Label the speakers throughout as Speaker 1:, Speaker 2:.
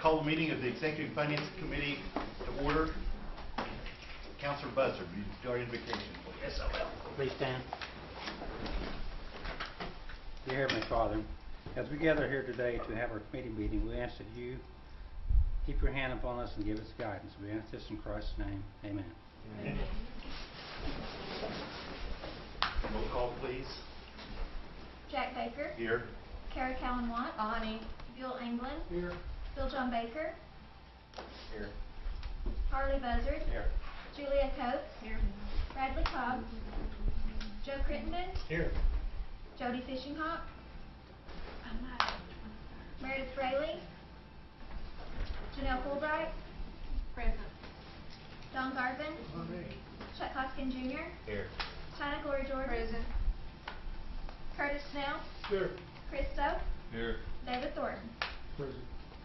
Speaker 1: Call the meeting of the Executive Finance Committee to order. Councilor Buzzard, you start invocation. Yes, I will.
Speaker 2: Please stand. Dear Heavenly Father, as we gather here today to have our committee meeting, we ask that you keep your hand upon us and give us guidance. We ask this in Christ's name. Amen.
Speaker 1: Amen. Roll call, please.
Speaker 3: Jack Baker.
Speaker 1: Here.
Speaker 3: Kara Callan Watt.
Speaker 4: Bonnie.
Speaker 3: Bill England.
Speaker 4: Here.
Speaker 3: Bill John Baker.
Speaker 1: Here.
Speaker 3: Harley Buzzard.
Speaker 1: Here.
Speaker 3: Julia Coates.
Speaker 4: Here.
Speaker 3: Bradley Cobb. Joe Crittenden.
Speaker 1: Here.
Speaker 3: Jody Fishinghawk. Meredith Fraley. Janelle Fulbright.
Speaker 4: Present.
Speaker 3: Don Garvin. Chuck Hoskin Jr.
Speaker 1: Here.
Speaker 3: China Glory Jordan.
Speaker 4: Present.
Speaker 3: Curtis Snell.
Speaker 1: Here.
Speaker 3: Chris Stowe.
Speaker 1: Here.
Speaker 3: David Thornton.
Speaker 1: Present.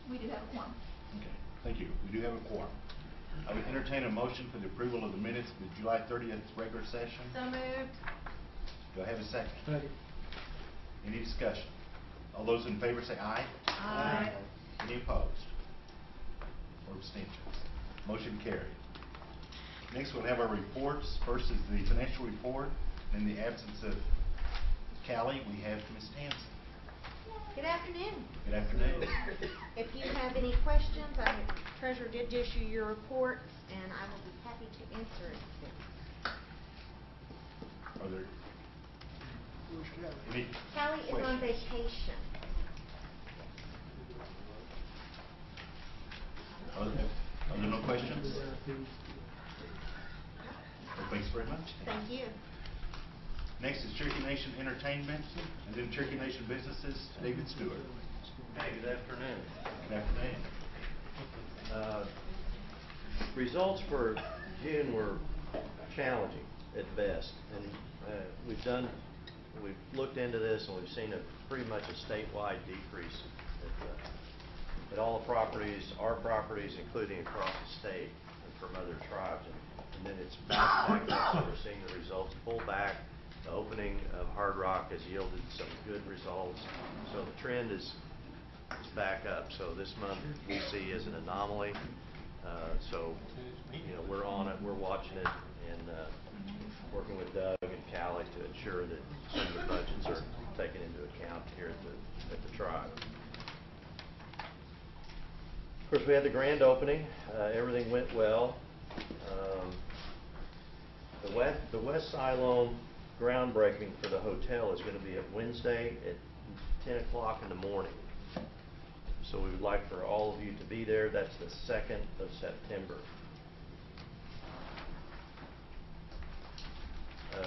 Speaker 3: We do have a quorum.
Speaker 1: Okay, thank you. We do have a quorum. I would entertain a motion for the approval of the minutes of the July 30th regular session.
Speaker 4: So moved.
Speaker 1: Do I have a second?
Speaker 2: Second.
Speaker 1: Any discussion? All those in favor say aye.
Speaker 4: Aye.
Speaker 1: Any opposed? Or abstentions? Motion carried. Next, we'll have our reports. First is the financial report. In the absence of Callie, we have Ms. Hanson.
Speaker 5: Good afternoon.
Speaker 1: Good afternoon.
Speaker 5: If you have any questions, the treasurer did issue your report, and I will be happy to answer it.
Speaker 1: Are there any
Speaker 5: Callie is on
Speaker 1: questions?
Speaker 5: vacation.
Speaker 1: Are there no questions? Well, thanks very much.
Speaker 5: Thank you.
Speaker 1: Next is Cherokee Nation Entertainment, and then Cherokee Nation Businesses, David Stewart.
Speaker 6: Hey, good afternoon.
Speaker 1: Good afternoon.
Speaker 6: Results for June were challenging at best, and we've looked into this and we've seen pretty much a statewide decrease at all the properties, our properties, including across the state and from other tribes, and then it's bounced back up, so we're seeing the results pull back. The opening of Hard Rock has yielded some good results, so the trend is back up. So this month we see as an anomaly. So we're on it, we're watching it, and working with Doug and Callie to ensure that some of the budgets are taken into account here at the tribe. Of course, we had the grand opening. Everything went well. The West Siloam groundbreaking for the hotel is going to be at Wednesday at 10 o'clock in the morning. So we would like for all of you to be there. That's the 2nd of September.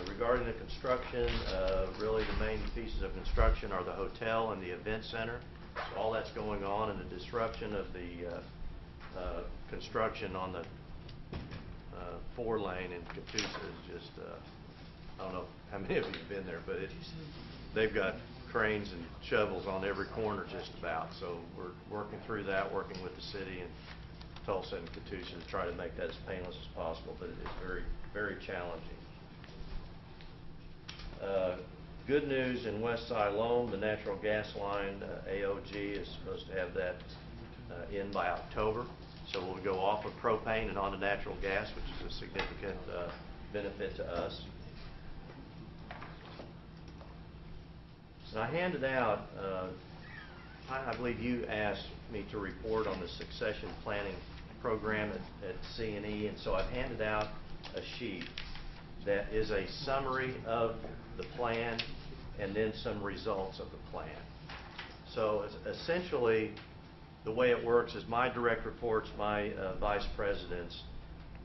Speaker 6: Regarding the construction, really the main pieces of construction are the hotel and the event center. So all that's going on, and the disruption of the construction on the 4-lane in Catoosa is just, I don't know how many of you have been there, but they've got cranes and shovels on every corner just about. So we're working through that, working with the city and Tulsa and Catoosa to try to make that as painless as possible, but it is very, very challenging. Good news in West Siloam, the natural gas line, AOG, is supposed to have that in by October. So we'll go off of propane and onto natural gas, which is a significant benefit to us. And I handed out, I believe you asked me to report on the succession planning program at C&E, and so I've handed out a sheet that is a summary of the plan and then some results of the plan. So essentially, the way it works is my direct reports, my vice presidents,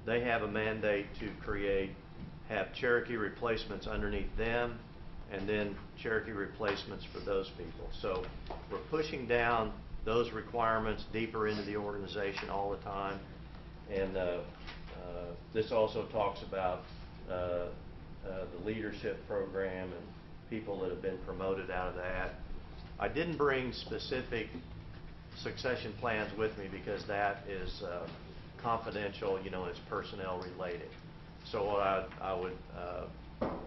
Speaker 6: they have a mandate to have Cherokee replacements underneath them, and then Cherokee replacements for those people. So we're pushing down those requirements deeper into the organization all the time. And this also talks about the leadership program and people that have been promoted out of that. I didn't bring specific succession plans with me because that is confidential, it's personnel related. So what I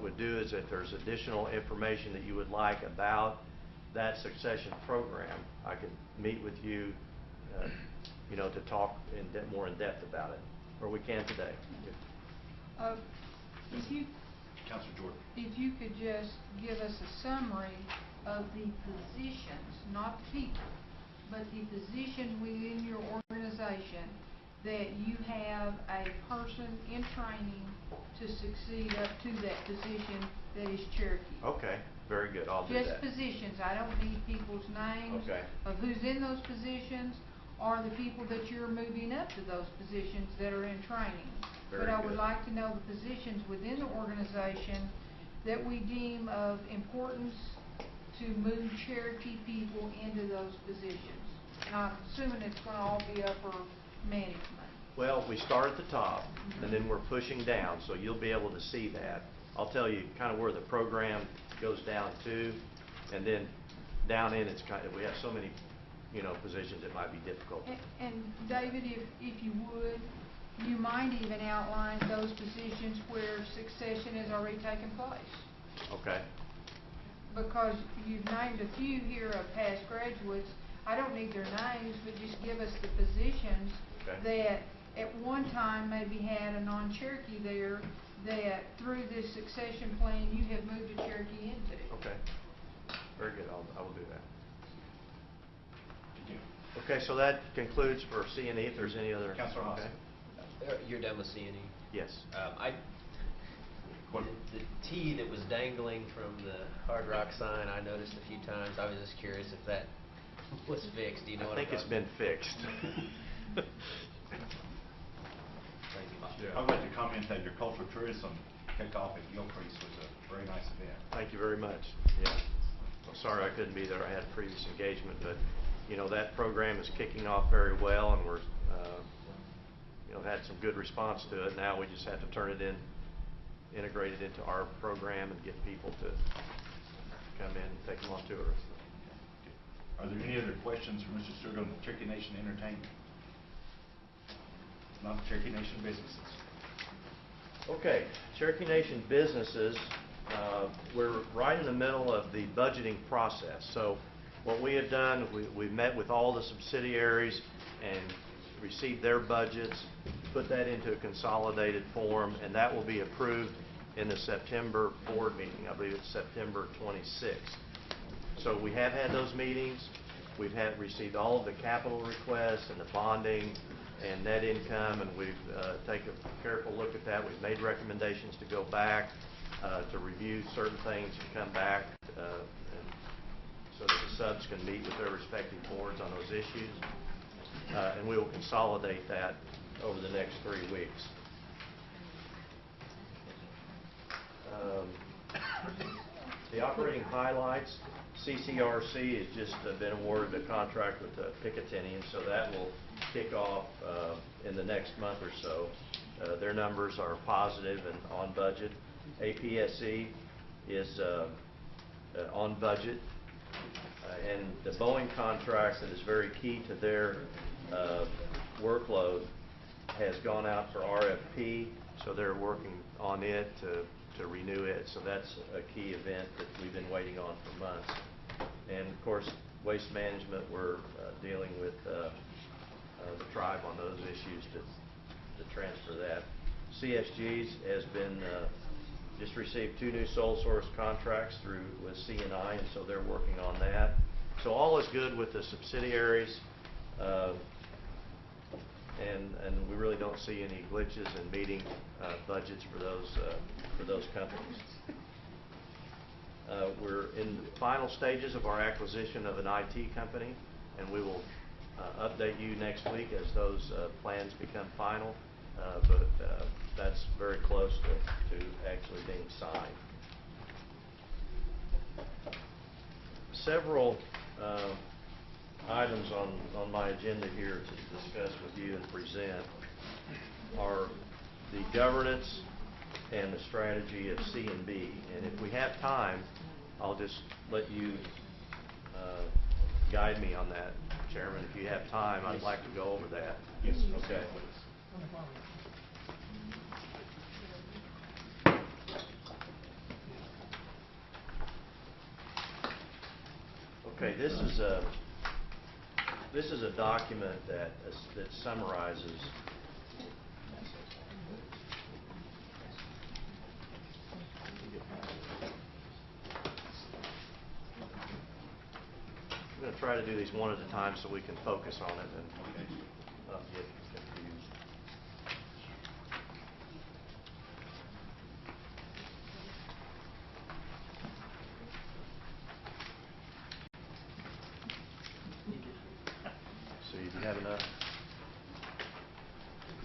Speaker 6: would do is, if there's additional information that you would like about that succession program, I could meet with you to talk more in depth about it, or we can today.
Speaker 4: If you,
Speaker 1: Counselor Jordan.
Speaker 4: if you could just give us a summary of the positions, not people, but the positions within your organization that you have a person in training to succeed up to that position that is Cherokee.
Speaker 6: Okay, very good, I'll do that.
Speaker 4: Just positions, I don't need people's names.
Speaker 6: Okay.
Speaker 4: Of who's in those positions, or the people that you're moving up to those positions that are in training.
Speaker 6: Very
Speaker 4: But I would
Speaker 6: good.
Speaker 4: like to know the positions within the organization that we deem of importance to move Cherokee people into those positions. And I'm assuming it's gonna all be upper management.
Speaker 6: Well, we start at the top, and then we're pushing down, so you'll be able to see that. I'll tell you kind of where the program goes down to, and then down in it's kind of, we have so many, positions it might be difficult.
Speaker 4: And David, if you would, you might even outline those positions where succession has already taken place.
Speaker 6: Okay,
Speaker 4: Because you've named a few here of past graduates. I don't need their names, but just give us the positions
Speaker 6: Okay.
Speaker 4: that at one time maybe had a non-Cherokee there that through this succession plan you have moved a Cherokee into.
Speaker 6: okay. Very good, I will do that.
Speaker 1: Thank you.
Speaker 6: Okay, so that concludes for C&E. If there's any other...
Speaker 1: Counselor Haas.
Speaker 6: Okay.
Speaker 7: You're done with C&E?
Speaker 6: Yes.
Speaker 7: The T that was dangling from the Hard Rock sign, I noticed a few times. I was just curious if that was fixed. Do you know
Speaker 6: I
Speaker 7: what
Speaker 6: think
Speaker 7: I'm
Speaker 6: it's
Speaker 7: talking
Speaker 6: been fixed.
Speaker 7: Thank you.
Speaker 1: I would like to comment that your cultural tourism kickoff at Gilcrease was a very nice event.
Speaker 6: Thank you very much. Yeah. Well, sorry I couldn't be there. I had a previous engagement, but that program is kicking off very well, and we're had some good response to it. Now we just have to turn it integrate it into our program, and get people to come in and take them on tours.
Speaker 1: Are there any other questions for Mr. Stewart on the Cherokee Nation Entertainment? Not Cherokee Nation businesses.
Speaker 6: Okay, Cherokee Nation businesses, we're right in the middle of the budgeting process. So what we have done, we've met with all the subsidiaries and received their budgets, put that into a consolidated form, and that will be approved in the September board meeting. I believe it's September 26th. So we have had those meetings. We've received all of the capital requests and the bonding and net income, and we've taken a careful look at that. We've made recommendations to go back to review certain things and come back so that the subs can meet with their respective boards on those issues. And we will consolidate that over the next 3 weeks. The operating highlights, CCRC has just been awarded a contract with Picatinny, and so that will kick off in the next month or so. Their numbers are positive and on budget. APSE is on budget. And the Boeing contract that is very key to their workload has gone out for RFP, so they're working on it to renew it. So that's a key event that we've been waiting on for months. And of course, waste management, we're dealing with the tribe on those issues to transfer that. CSGs has been just received 2 new sole source contracts with CNI, and so they're working on that. So all is good with the subsidiaries, and we really don't see any glitches in meeting budgets for those companies. We're in the final stages of our acquisition of an IT company, and we will update you next week as those plans become final. But that's very close to actually being signed. Several items on my agenda here to discuss with you and present are the governance and the strategy of C&B. And if we have time, I'll just let you guide me on that, Chairman. If you have time, I'd like to go over that.
Speaker 1: Yes.
Speaker 6: Okay. Okay, this This is a document that summarizes I'm going to try to do these one at a time so we can focus on it and not get confused. So you have enough?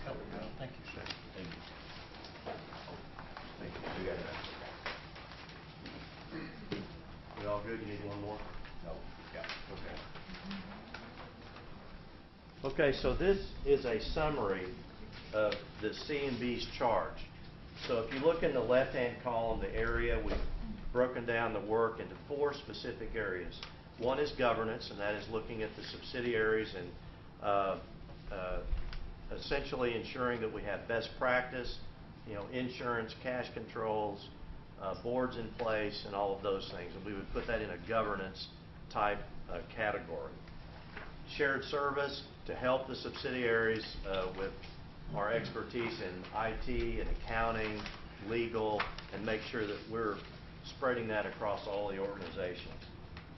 Speaker 1: There we go. Thank you, sir. Thank you.
Speaker 6: Thank you. We got enough. We all good? You need one more?
Speaker 1: No, yeah.
Speaker 6: Okay. Okay, so this is a summary of the C&B's charge. So if you look in the left-hand column, the area, we've broken down the work into 4 specific areas. One is governance, and that is looking at the subsidiaries and essentially ensuring that we have best practice, insurance, cash controls, boards in place, and all of those things. And we would put that in a governance type category. Shared service to help the subsidiaries with our expertise in IT and accounting, legal, and make sure that we're spreading that across all the organizations.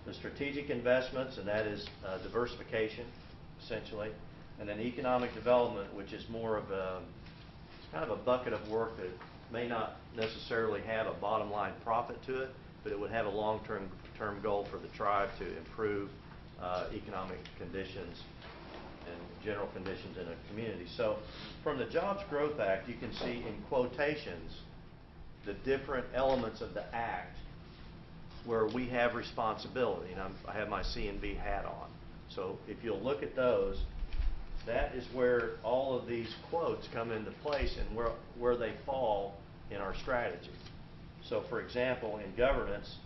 Speaker 6: The strategic investments, and that is diversification, essentially. And then economic development, which is more of it's kind of a bucket of work that may not necessarily have a bottom line profit to it, but it would have a long-term goal for the tribe to improve economic conditions and general conditions in a community. So from the Jobs Growth Act, you can see in quotations the different elements of the act where we have responsibility. And I have my C&B hat on. So if you'll look at those, that is where all of these quotes come into place and where they fall in our strategy. So for example, in governance,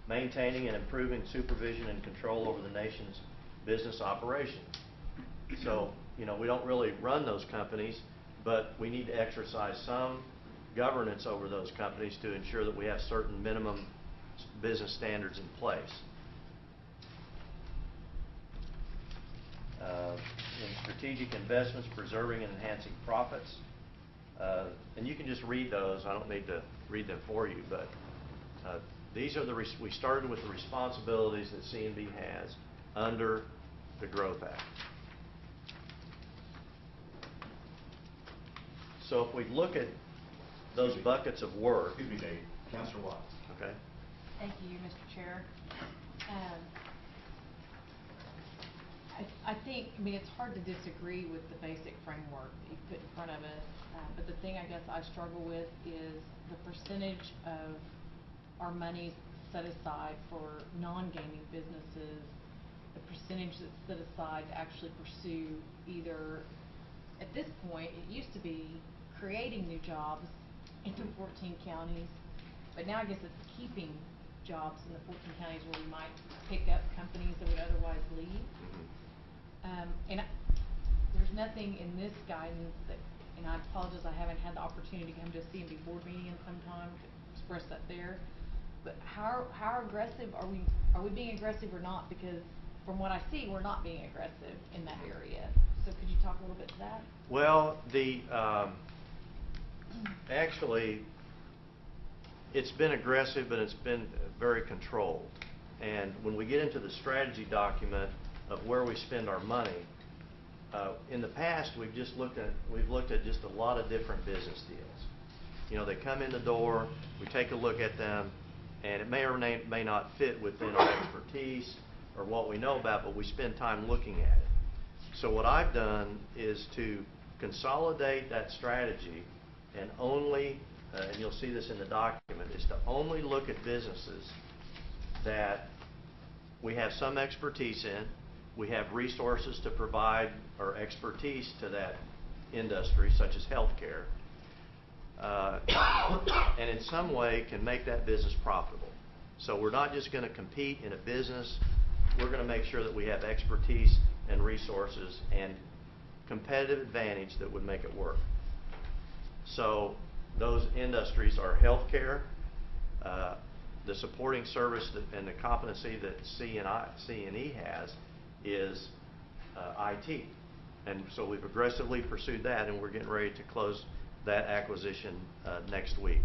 Speaker 6: maintaining and improving supervision and control over the nation's business operation. So, we don't really run those companies, but we need to exercise some governance over those companies to ensure that we have certain minimum business standards in place. In strategic investments, preserving and enhancing profits. And you can just read those. I don't need to read them for you, but these are we started with the responsibilities that C&B has under the Growth Act. So if we look at those buckets of work.
Speaker 1: Excuse me, Dave. Councilor Watts.
Speaker 6: Okay.
Speaker 8: Thank you, Mr. Chair. I think, it's hard to disagree with the basic framework that you put in front of us, but the thing I guess I struggle with is the percentage of our money set aside for non-gaming businesses, the percentage that's set aside to actually pursue either, at this point, it used to be creating new jobs in the 14 counties, but now I guess it's keeping jobs in the 14 counties where we might pick up companies that would otherwise leave. And there's nothing in this guidance that, and I apologize, I haven't had the opportunity to come to a C&B board meeting in some time to express that there. But how aggressive are we? Are we being aggressive or not? Because from what I see, we're not being aggressive in that area. So could you talk a little bit to that?
Speaker 6: Well, actually, it's been aggressive, but it's been very controlled. And when we get into the strategy document of where we spend our money, in the past we've looked at just a lot of different business deals. They come in the door, we take a look at them, and it may or may not fit within our expertise or what we know about, but we spend time looking at it. So what I've done is to consolidate that strategy and only, and you'll see this in the document, is to only look at businesses that we have some expertise in, we have resources to provide or expertise to that industry, such as healthcare, and in some way can make that business profitable. So we're not just going to compete in a business, we're going to make sure that we have expertise and resources and competitive advantage that would make it work. So those industries are healthcare, the supporting service and the competency that C&E has is IT. And so we've aggressively pursued that, and we're getting ready to close that acquisition next week.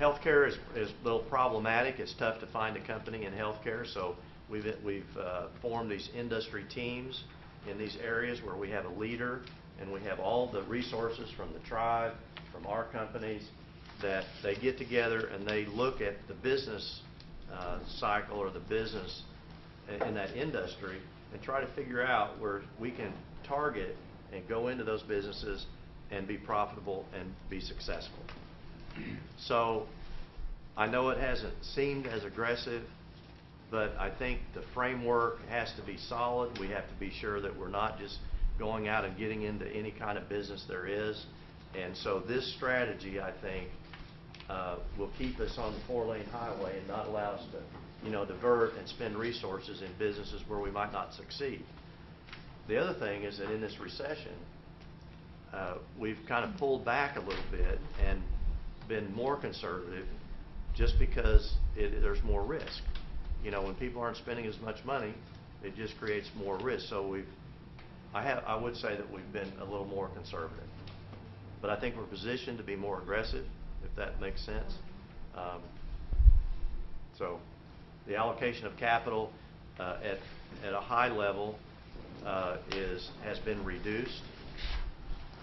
Speaker 6: Healthcare is a little problematic. It's tough to find a company in healthcare, so we've formed these industry teams in these areas where we have a leader and we have all the resources from the tribe, from our companies, that they get together and they look at the business cycle or the business in that industry and try to figure out where we can target and go into those businesses and be profitable and be successful. So I know it hasn't seemed as aggressive, but I think the framework has to be solid. We have to be sure that we're not just going out and getting into any kind of business there is. And so this strategy, I think, will keep us on the 4-lane highway and not allow us to, divert and spend resources in businesses where we might not succeed. The other thing is that in this recession, we've kind of pulled back a little bit and been more conservative just because there's more risk. When people aren't spending as much money, it just creates more risk. So I would say that we've been a little more conservative. But I think we're positioned to be more aggressive, if that makes sense. So the allocation of capital at a high level has been reduced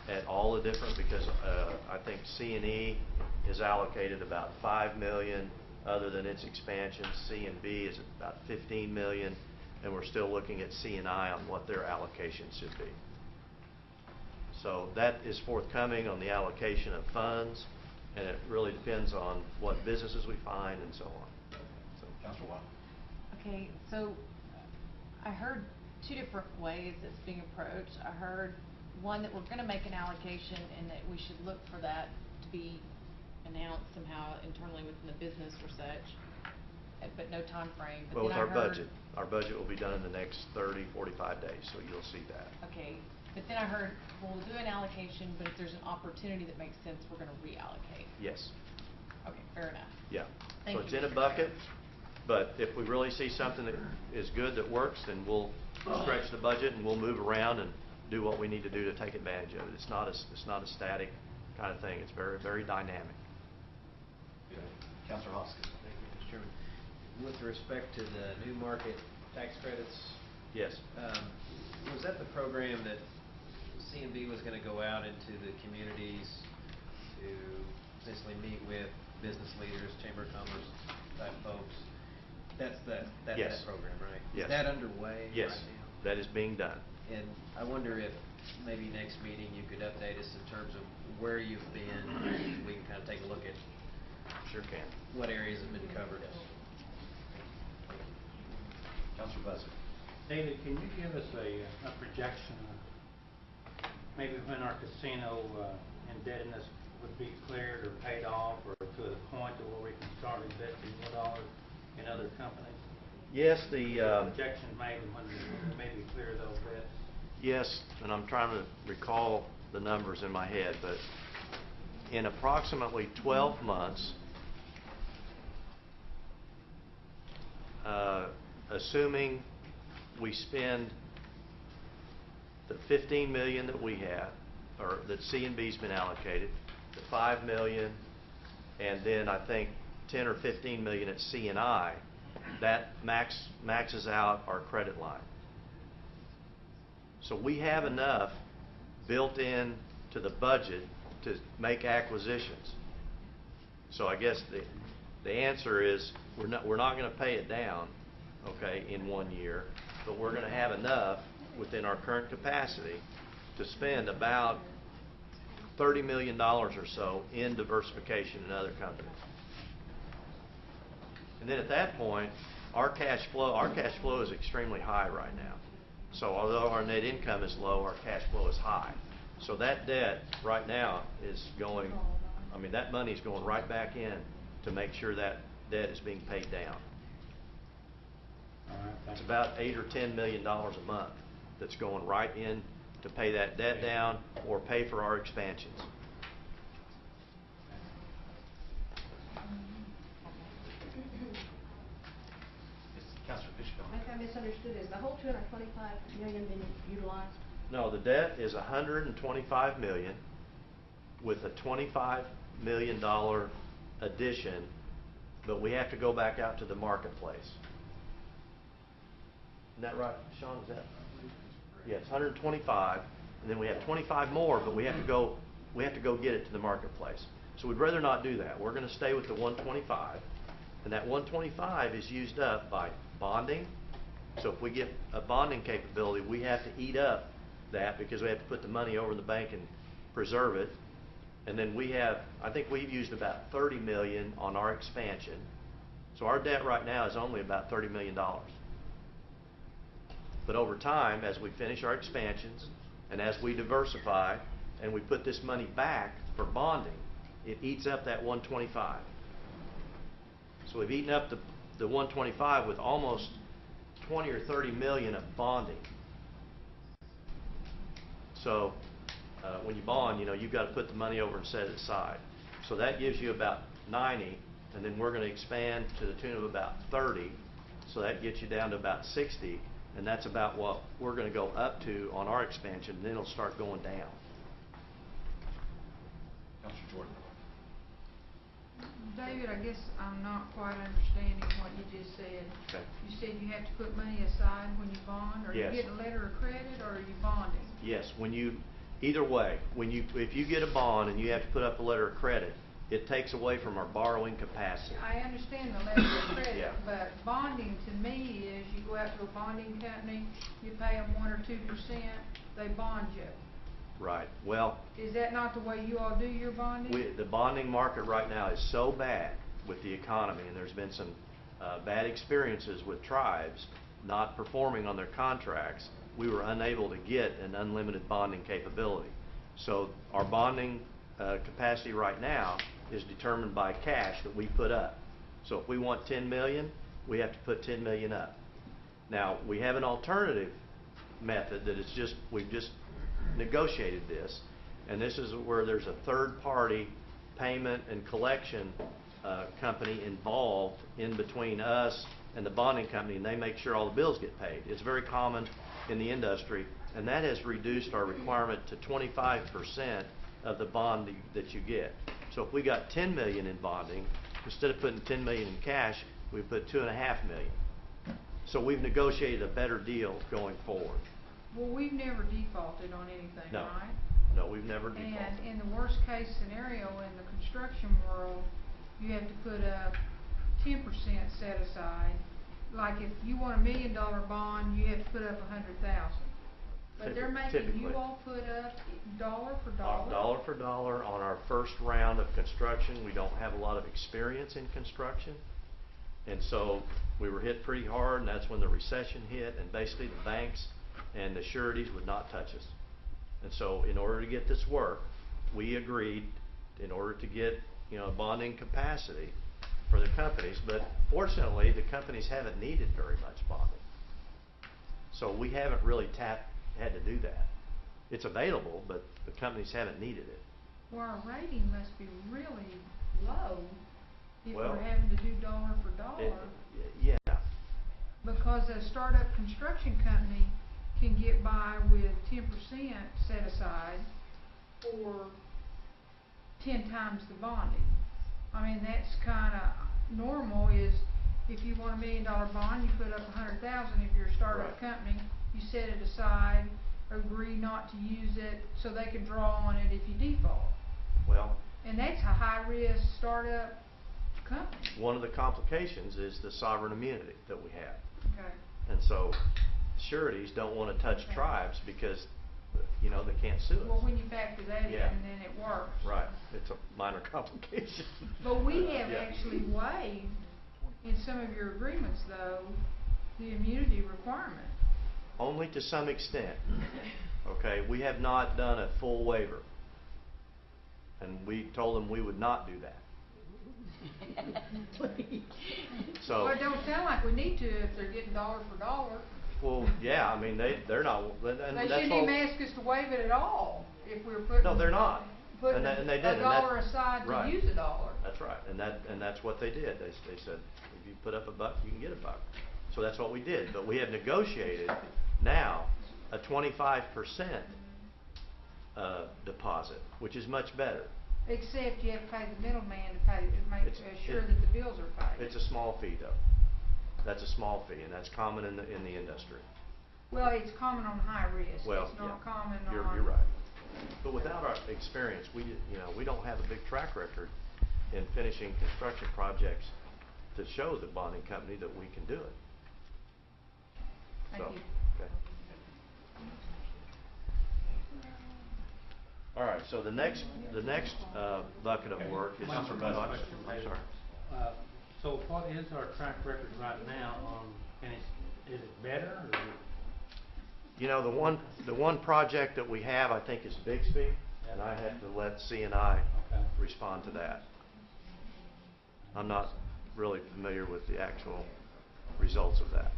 Speaker 6: at all the different, because I think C&E is allocated about $5 million other than its expansion. C&B is about $15 million, and we're still looking at C&I on what their allocation should be. So that is forthcoming on the allocation of funds, and it really depends on what businesses we find and so on. So,
Speaker 1: Councilor Watt.
Speaker 8: Okay, so I heard two different ways it's being approached. I heard one, that we're going to make an allocation and that we should look for that to be announced somehow internally within the business or such, but no time frame. But
Speaker 6: well, with
Speaker 8: then
Speaker 6: our budget will be done in the next 30, 45 days, so you'll see that.
Speaker 8: Okay, but then I heard, well, we'll do an allocation, but if there's an opportunity that makes sense, we're going to reallocate.
Speaker 6: Yes.
Speaker 8: Okay, fair enough.
Speaker 6: Yeah.
Speaker 8: Thank
Speaker 6: so
Speaker 8: you,
Speaker 6: it's in a
Speaker 8: Mr.
Speaker 6: bucket, but if we really see something that is good, that works, then we'll stretch the budget and we'll move around and do what we need to do to take advantage of it. It's not a static kind of thing. It's very, very dynamic.
Speaker 1: Okay. Councilor Hoskins.
Speaker 7: Thank you, Mr. Chairman. With respect to the new market tax credits,
Speaker 6: Yes.
Speaker 7: Was that the program that C&B was going to go out into the communities to essentially meet with business leaders, Chamber of Commerce type folks? That's
Speaker 6: Yes.
Speaker 7: that program, right?
Speaker 6: Yes.
Speaker 7: Is that underway
Speaker 6: Yes.
Speaker 7: right now?
Speaker 6: That is being done.
Speaker 7: And I wonder if maybe next meeting you could update us in terms of where you've been. We can kind of take a look at
Speaker 6: Sure can.
Speaker 7: what areas have been covered.
Speaker 1: Councilor Buzzer.
Speaker 2: David, can you give us a projection of maybe when our casino indebtedness would be cleared or paid off, or to the point to where we can start investing more dollars in other companies?
Speaker 6: Yes, the
Speaker 2: Projections made when we maybe clear those debts?
Speaker 6: yes, and I'm trying to recall the numbers in my head, but in approximately 12 months, assuming we spend the $15 million that we have, or that C&B's been allocated, the $5 million, and then I think 10 or 15 million at C&I, that maxes out our credit line. So we have enough built in to the budget to make acquisitions. So I guess the answer is we're not going to pay it down, okay, in 1 year, but we're going to have enough within our current capacity to spend about $30 million or so in diversification in other companies. And then at that point, our cash flow is extremely high right now. So although our net income is low, our cash flow is high. So that debt right now is going, that money is going right back in to make sure that debt is being paid down.
Speaker 2: All right,
Speaker 6: It's about $8 or $10 million a month that's going right in to pay that debt down or pay for our expansions.
Speaker 1: Councilor Fishbaum.
Speaker 5: Make a misunderstood. Is the whole 225 million been utilized?
Speaker 6: No, the debt is 125 million with a $25 million addition, but we have to go back out to the marketplace. Isn't that right, Sean? Is that? Yes, 125, and then we have 25 more, but we have to go get it to the marketplace. So we'd rather not do that. We're going to stay with the 125, and that 125 is used up by bonding. So if we get a bonding capability, we have to eat up that because we have to put the money over in the bank and preserve it. And then we have, I think we've used about 30 million on our expansion. So our debt right now is only about $30 million. But over time, as we finish our expansions and as we diversify and we put this money back for bonding, it eats up that 125. So we've eaten up the 125 with almost 20 or 30 million of bonding. So when you bond, you've got to put the money over and set it aside. So that gives you about 90, and then we're going to expand to the tune of about 30. So that gets you down to about 60, and that's about what we're going to go up to on our expansion, and then it'll start going down.
Speaker 1: Councilor Jordan.
Speaker 4: David, I guess I'm not quite understanding what you just said.
Speaker 6: Okay.
Speaker 4: You said you have to put money aside when you bond? Are
Speaker 6: Yes.
Speaker 4: you getting a letter of credit, or are you bonding?
Speaker 6: Yes, either way, if you get a bond and you have to put up a letter of credit, it takes away from our borrowing capacity.
Speaker 4: I understand the letter of credit,
Speaker 6: Yeah.
Speaker 4: but bonding to me is you go out to a bonding company, you pay them 1 or 2%, they bond you.
Speaker 6: Right. Well,
Speaker 4: Is that not the way you all do your bonding?
Speaker 6: the bonding market right now is so bad with the economy, and there's been some bad experiences with tribes not performing on their contracts. We were unable to get an unlimited bonding capability. So our bonding capacity right now is determined by cash that we put up. So if we want 10 million, we have to put 10 million up. Now, we have an alternative method that is we've just negotiated this, and this is where there's a third-party payment and collection company involved in between us and the bonding company, and they make sure all the bills get paid. It's very common in the industry, and that has reduced our requirement to 25% of the bond that you get. So if we got 10 million in bonding, instead of putting 10 million in cash, we put 2.5 million. So we've negotiated a better deal going forward.
Speaker 4: Well, we've never defaulted on anything,
Speaker 6: No.
Speaker 4: right?
Speaker 6: No, we've never defaulted.
Speaker 4: And in the worst case scenario in the construction world, you have to put up 10% set aside. Like if you want $1 million bond, you have to put up 100,000. But they're making
Speaker 6: Typically.
Speaker 4: you all put up dollar for dollar.
Speaker 6: Dollar for dollar on our first round of construction. We don't have a lot of experience in construction. And so we were hit pretty hard, and that's when the recession hit, and basically the banks and the sureties would not touch us. And so in order to get this work, we agreed in order to get a bonding capacity for the companies, but fortunately the companies haven't needed very much bonding. So we haven't really had to do that. It's available, but the companies haven't needed it.
Speaker 4: Well, our rating must be really low if
Speaker 6: Well,
Speaker 4: we're having to do dollar for dollar.
Speaker 6: Yeah.
Speaker 4: Because a startup construction company can get by with 10% set aside or 10 times the bonding. I mean, that's kind of normal. Is if you want $1 million bond, you put up 100,000. If you're a startup
Speaker 6: Right.
Speaker 4: company, you set it aside, agree not to use it, so they can draw on it if you default.
Speaker 6: Well,
Speaker 4: And that's a high-risk startup company.
Speaker 6: one of the complications is the sovereign immunity that we have.
Speaker 4: Okay.
Speaker 6: And so sureties don't want to touch
Speaker 4: Okay.
Speaker 6: tribes because, they can't sue us.
Speaker 4: Well, when you factor that
Speaker 6: Yeah.
Speaker 4: in, then it works.
Speaker 6: Right. It's a minor complication.
Speaker 4: But we have
Speaker 6: Yeah.
Speaker 4: actually waived, in some of your agreements though, the immunity requirement.
Speaker 6: Only to some extent. Okay, we have not done a full waiver. And we told them we would not do that. So,
Speaker 4: Well, it don't sound like we need to if they're getting dollar for dollar.
Speaker 6: well, yeah, I mean, they're not, and
Speaker 4: They
Speaker 6: that's
Speaker 4: shouldn't
Speaker 6: what.
Speaker 4: even ask us to waive it at all if we're putting.
Speaker 6: No, they're not.
Speaker 4: Putting
Speaker 6: And they
Speaker 4: a
Speaker 6: didn't, and
Speaker 4: dollar aside to
Speaker 6: right.
Speaker 4: use a dollar.
Speaker 6: That's right, and that's what they did. They said, if you put up $1, you can get $1. So that's what we did. But we have negotiated now a 25% deposit, which is much better.
Speaker 4: Except you have to pay the middleman to pay, to make
Speaker 6: It's-
Speaker 4: sure
Speaker 6: it-
Speaker 4: that the bills are paid.
Speaker 6: It's a small fee, though. That's a small fee, and that's common in the industry.
Speaker 4: Well, it's common on high risk.
Speaker 6: Well,
Speaker 4: It's not
Speaker 6: yeah.
Speaker 4: common
Speaker 6: You're
Speaker 4: on.
Speaker 6: right. But without our experience, we don't have a big track record in finishing construction projects to show the bonding company that we can do it.
Speaker 4: Thank
Speaker 6: So,
Speaker 4: you.
Speaker 6: okay. All right, so the next bucket of work is.
Speaker 2: One
Speaker 1: Councilor
Speaker 6: Oh,
Speaker 1: Best.
Speaker 6: I'm sorry.
Speaker 2: So what is our track record right now on, and is it better, or?
Speaker 6: You know, the one project that we have, I think, is Bixby, and I have to let C&I
Speaker 2: Okay.
Speaker 6: respond to that. I'm not really familiar with the actual results of that.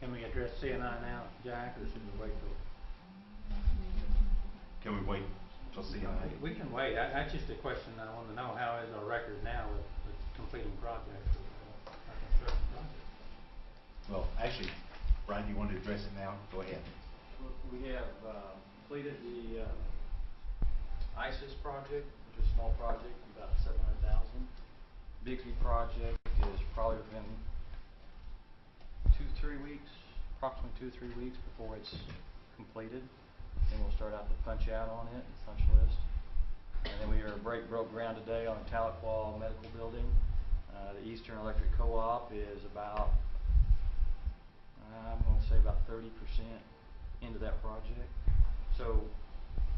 Speaker 2: Can we address C&I now, Jack, or should we wait till?
Speaker 1: Can we wait till C&I?
Speaker 2: We can wait. That's just a question I want to know. How is our record now with completing projects, our construction projects?
Speaker 1: Well, actually, Brian, you want to address it now? Go ahead.
Speaker 9: We have completed the ISIS project, which is a small project, about $700,000. Bixby project is probably within 2-3 weeks, approximately 2-3 weeks before it's completed. Then we'll start out the punch out on it, punch list. And then we broke ground today on the Tahlequah Medical Building. The Eastern Electric Co-op is about, I'm going to say about 30% into that project. So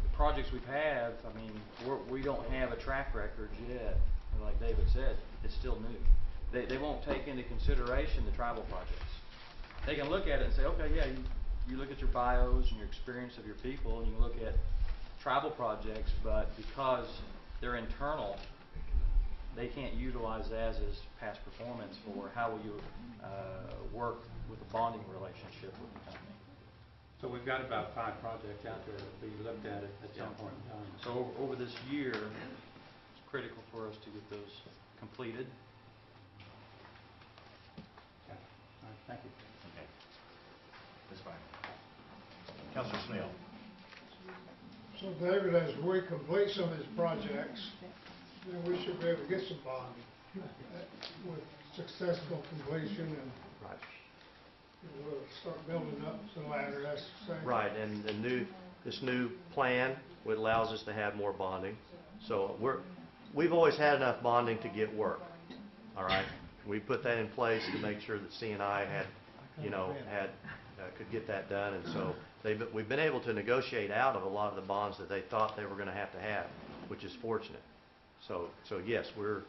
Speaker 9: the projects we've had, I mean, we don't have a track record yet. And like David said, it's still new. They won't take into consideration the tribal projects. They can look at it and say, okay, yeah, you look at your bios and your experience of your people, and you look at tribal projects, but because they're internal, they can't utilize that as past performance for how will you work with a bonding relationship with the company.
Speaker 2: So we've got about 5 projects out there that we looked at at some point in time.
Speaker 9: So over this year, it's critical for us to get those completed.
Speaker 2: Okay. All right, thank you.
Speaker 1: Okay. That's fine. Councilor Snell.
Speaker 10: So David, as we complete some of these projects, then we should be able to get some bonding with successful completion, and
Speaker 6: Right.
Speaker 10: we'll start building up the ladder, that's the same.
Speaker 6: Right, and this new plan allows us to have more bonding. So we've always had enough bonding to get work, all right? We put that in place to make sure that C&I could get that done, and so we've been able to negotiate out of a lot of the bonds that they thought they were going to have, which is fortunate. So yes, we're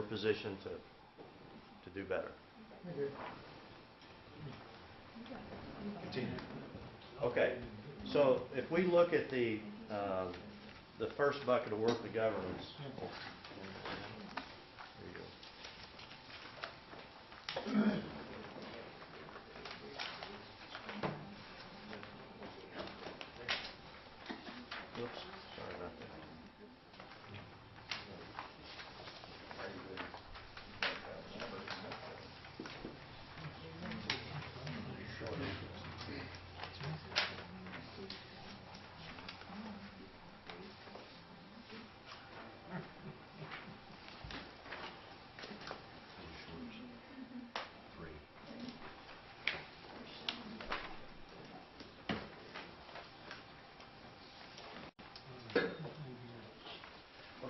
Speaker 6: positioned to do better.
Speaker 10: Thank you.
Speaker 1: Continue.
Speaker 6: Okay, so if we look at the first bucket of work, the governance. There you go. Oops, sorry about that.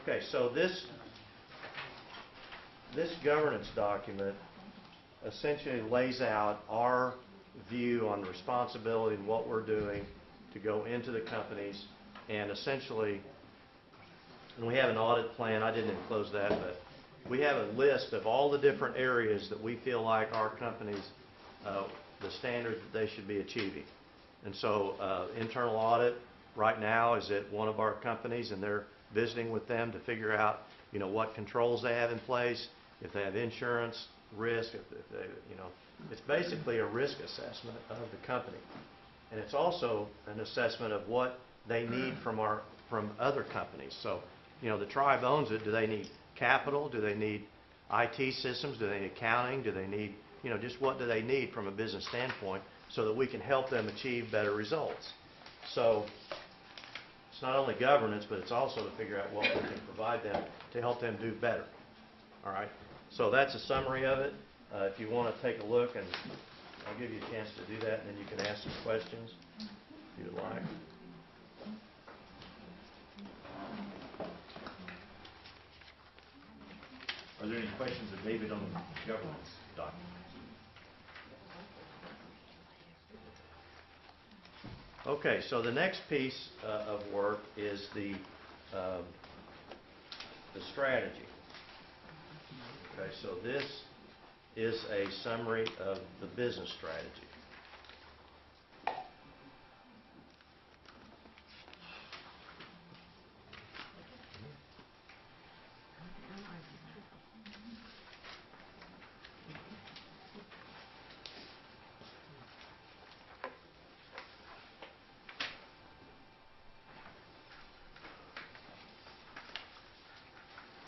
Speaker 6: Okay, so this governance document essentially lays out our view on the responsibility and what we're doing to go into the companies, and essentially, and we have an audit plan. I didn't enclose that, but we have a list of all the different areas that we feel like our companies, the standards that they should be achieving. And so internal audit right now is at one of our companies, and they're visiting with them to figure out, what controls they have in place, if they have insurance, risk, if they, it's basically a risk assessment of the company. And it's also an assessment of what they need from other companies. So, the tribe owns it. Do they need capital? Do they need IT systems? Do they need accounting? Do they need, just what do they need from a business standpoint so that we can help them achieve better results? So it's not only governance, but it's also to figure out what we can provide them to help them do better. All right? So that's a summary of it. If you want to take a look, and I'll give you a chance to do that, and then you can ask some questions if you would like.
Speaker 1: Are there any questions of David on the governance document?
Speaker 6: Okay, so the next piece of work is the strategy. Okay, so this is a summary of the business strategy.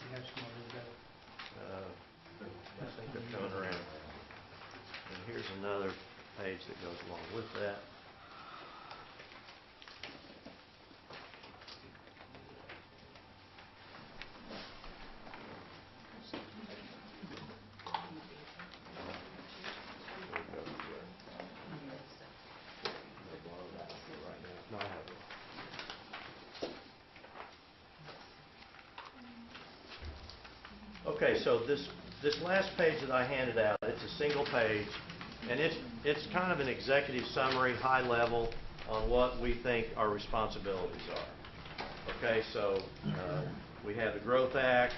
Speaker 2: You have some more to go.
Speaker 6: I think they're coming around. And here's another page that goes along with that. No, I have it. Okay, so this last page that I handed out, it's a single page, and it's kind of an executive summary, high level, on what we think our responsibilities are. Okay, so we have the Growth Act,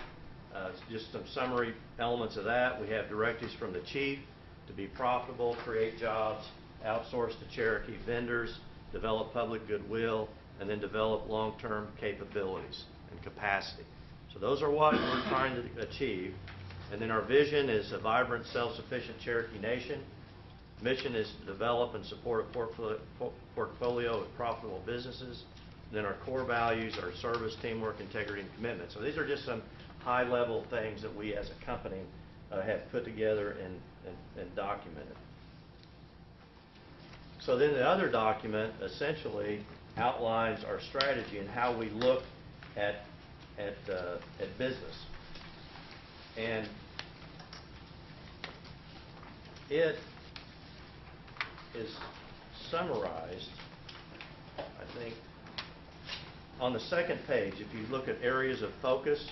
Speaker 6: just some summary elements of that. We have directives from the chief to be profitable, create jobs, outsource to Cherokee vendors, develop public goodwill, and then develop long-term capabilities and capacity. So those are what we're trying to achieve. And then our vision is a vibrant, self-sufficient Cherokee nation. Mission is to develop and support a portfolio of profitable businesses. And then our core values are service, teamwork, integrity, and commitment. So these are just some high-level things that we as a company have put together and documented. So then the other document essentially outlines our strategy and how we look at business. And it is summarized, I think, on the second page. If you look at areas of focus,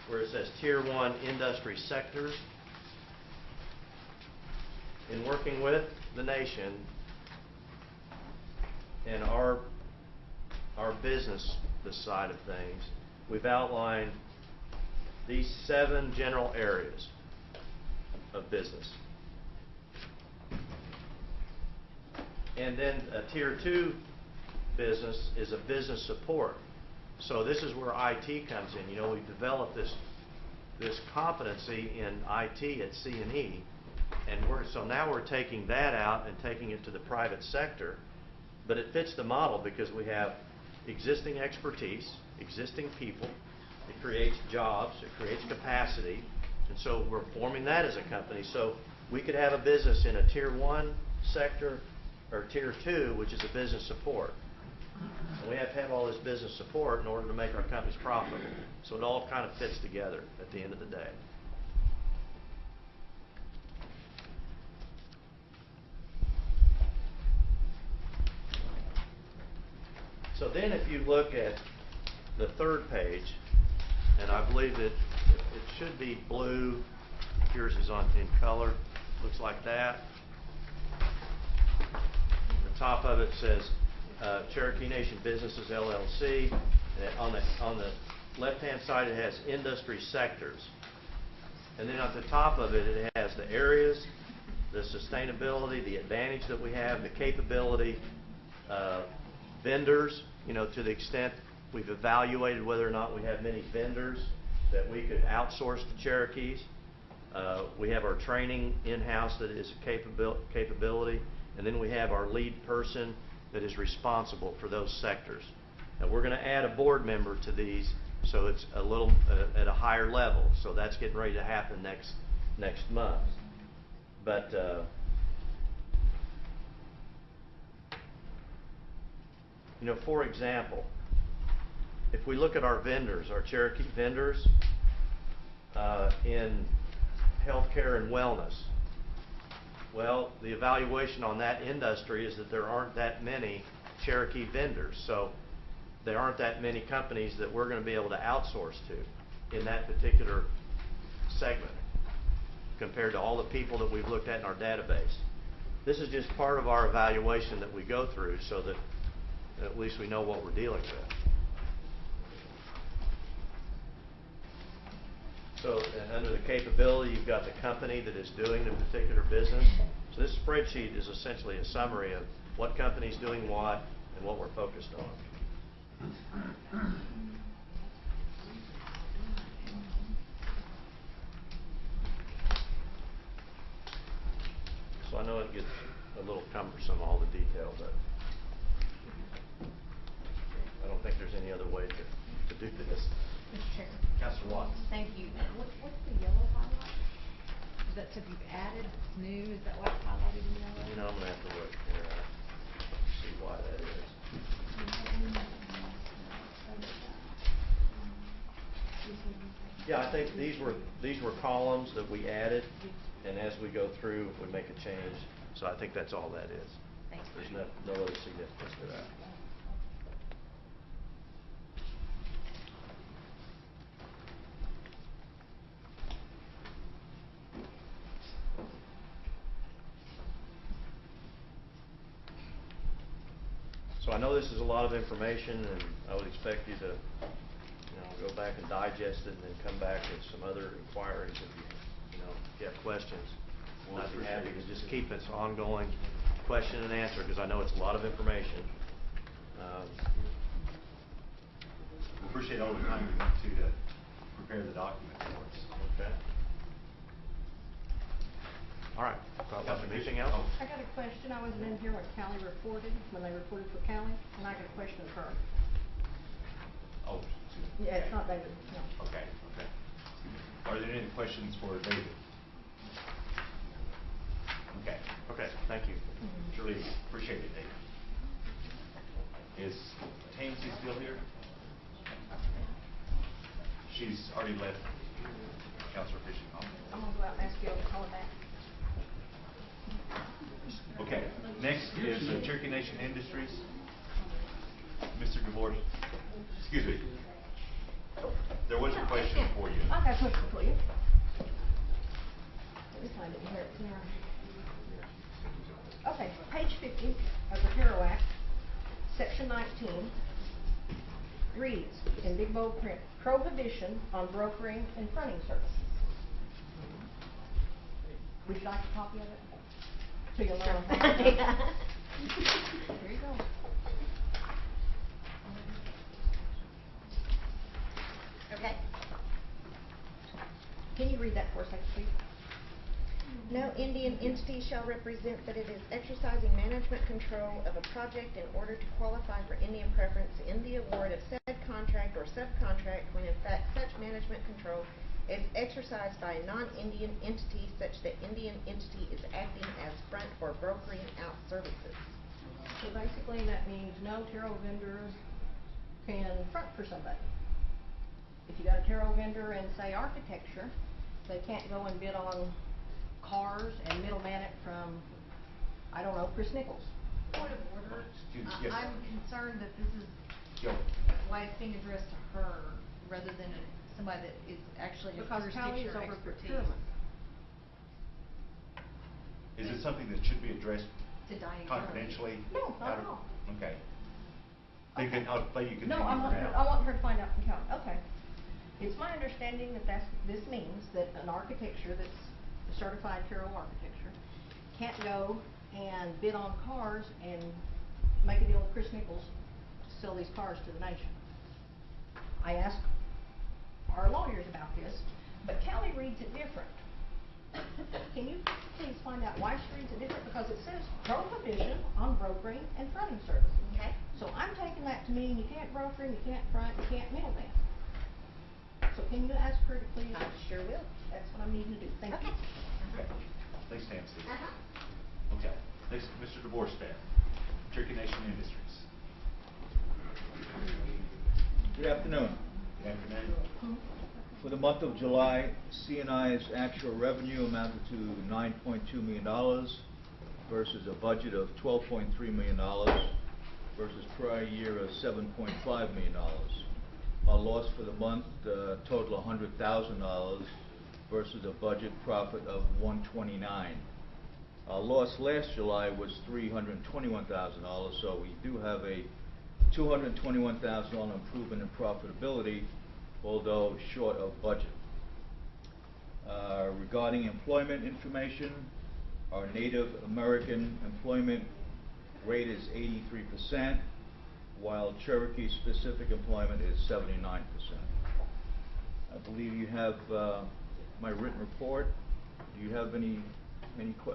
Speaker 6: where it says Tier 1 industry sectors, in working with the nation and our business, this side of things, we've outlined these 7 general areas of business. And then a Tier 2 business is a business support. So this is where IT comes in. We've developed this competency in IT at C&E, and so now we're taking that out and taking it to the private sector. But it fits the model because we have existing expertise, existing people. It creates jobs, it creates capacity, and so we're forming that as a company. So we could have a business in a Tier 1 sector or Tier 2, which is a business support. And we have to have all this business support in order to make our companies profitable. So it all kind of fits together at the end of the day. So then if you look at the third page, and I believe that it should be blue. Yours is in color. Looks like that. The top of it says Cherokee Nation Businesses LLC. And on the left-hand side, it has industry sectors. And then at the top of it, it has the areas, the sustainability, the advantage that we have, the capability, vendors, to the extent we've evaluated whether or not we have many vendors that we could outsource to Cherokees. We have our training in-house that is a capability, and then we have our lead person that is responsible for those sectors. Now we're going to add a board member to these So it's a little, at a higher level, so that's getting ready to happen next month. But, you know, for example, if we look at our vendors, our Cherokee vendors, in healthcare and wellness, well, the evaluation on that industry is that there aren't that many Cherokee vendors. So there aren't that many companies that we're going to be able to outsource to in that particular segment compared to all the people that we've looked at in our database. This is just part of our evaluation that we go through so that at least we know what we're dealing with. So under the capability, you've got the company that is doing the particular business. So this spreadsheet is essentially a summary of what company's doing what and what we're focused on. So I know it gets a little cumbersome, all the detail, but I don't think there's any other way to do this.
Speaker 11: Mr. Chair.
Speaker 1: Councilor Watts.
Speaker 11: Thank you. What's the yellow highlight? Is that stuff you've added, it's new, is that what's highlighted in yellow?
Speaker 6: You know, I'm gonna have to look here, see why that is. Yeah, I think these were columns that we added, and as we go through, we make a change. So I think that's all that is.
Speaker 11: Thanks.
Speaker 6: There's no other significance to that. So I know this is a lot of information, and I would expect you to, go back and digest it, and then come back with some other inquiries if you have questions.
Speaker 1: Well,
Speaker 6: I'd be happy to just keep this ongoing question and answer because I know it's a lot of information.
Speaker 1: We appreciate all the time you went to prepare the document for us.
Speaker 6: Okay. All right. Anything else?
Speaker 12: I got a question. I wasn't in here when Callie reported, when they reported for Callie, and I got a question of her.
Speaker 1: Oh, excuse me.
Speaker 12: Yeah, it's not David, no.
Speaker 1: Okay. Are there any questions for David?
Speaker 6: Okay, thank you.
Speaker 1: Truly appreciate it, David. Is Tansy still here? She's already left Councilor Fishing office.
Speaker 12: I'm gonna go out and ask Gil to call her back.
Speaker 1: Okay, next is Cherokee Nation Industries. Mr. DeVore, excuse me. There was a question for you.
Speaker 12: I got a question for you. Let me find it here. It's now. Okay, page 50 of the HERO Act, section 19, reads, in big bold print, prohibition on brokering and fronting services. Would you like a copy of it? So you'll know.
Speaker 5: Yeah.
Speaker 12: Here you go.
Speaker 5: Okay.
Speaker 12: Can you read that for a second, please?
Speaker 5: No Indian entity shall represent that it is exercising management control of a project in order to qualify for Indian preference in the award of said contract or subcontract when in fact such management control is exercised by a non-Indian entity such that Indian entity is acting as front or brokering out services.
Speaker 12: So basically that means no tarot vendor can front for somebody. If you got a tarot vendor in, say, architecture, they can't go and bid on cars and middleman it from, I don't know, Chris Nichols.
Speaker 4: Point of order.
Speaker 1: Yes.
Speaker 4: I'm concerned that this is
Speaker 1: Go.
Speaker 4: why it's being addressed to her rather than somebody that is actually a
Speaker 12: Because Callie is
Speaker 4: jurisdiction or
Speaker 12: over
Speaker 4: expertise.
Speaker 12: procurement.
Speaker 1: Is it something that should be addressed
Speaker 4: To Diane
Speaker 1: confidentially?
Speaker 12: No, not at all.
Speaker 1: Okay. Then you can, I'll let you continue.
Speaker 12: No, I
Speaker 1: for now.
Speaker 12: want her to find out from Callie. Okay. It's my understanding that this means that an architecture that's a certified tarot architecture can't go and bid on cars and make a deal with Chris Nichols to sell these cars to the nation. I asked our lawyers about this, but Callie reads it different. Can you please find out why she reads it different? Because it says prohibition on brokering and fronting services.
Speaker 5: Okay.
Speaker 12: So I'm taking that to mean you can't broker, you can't front, you can't middleman. So can you ask her to please?
Speaker 5: I sure will.
Speaker 12: That's what I'm needing to do. Thank you.
Speaker 1: Okay. Thanks, Nancy.
Speaker 5: Uh-huh.
Speaker 1: Okay. Next, Mr. DeBoerstadt, Cherokee Nation Industries.
Speaker 13: Good afternoon.
Speaker 1: Good afternoon.
Speaker 13: For the month of July, CNI's actual revenue amounted to $9.2 million versus a budget of $12.3 million versus prior year of $7.5 million. Our loss for the month totaled $100,000 versus a budget profit of $129,000. Our loss last July was $321,000, so we do have a $221,000 improvement in profitability, although short of budget. Regarding employment information, our Native American employment rate is 83%, while Cherokee specific employment is 79%. I believe you have my written report. Do you have any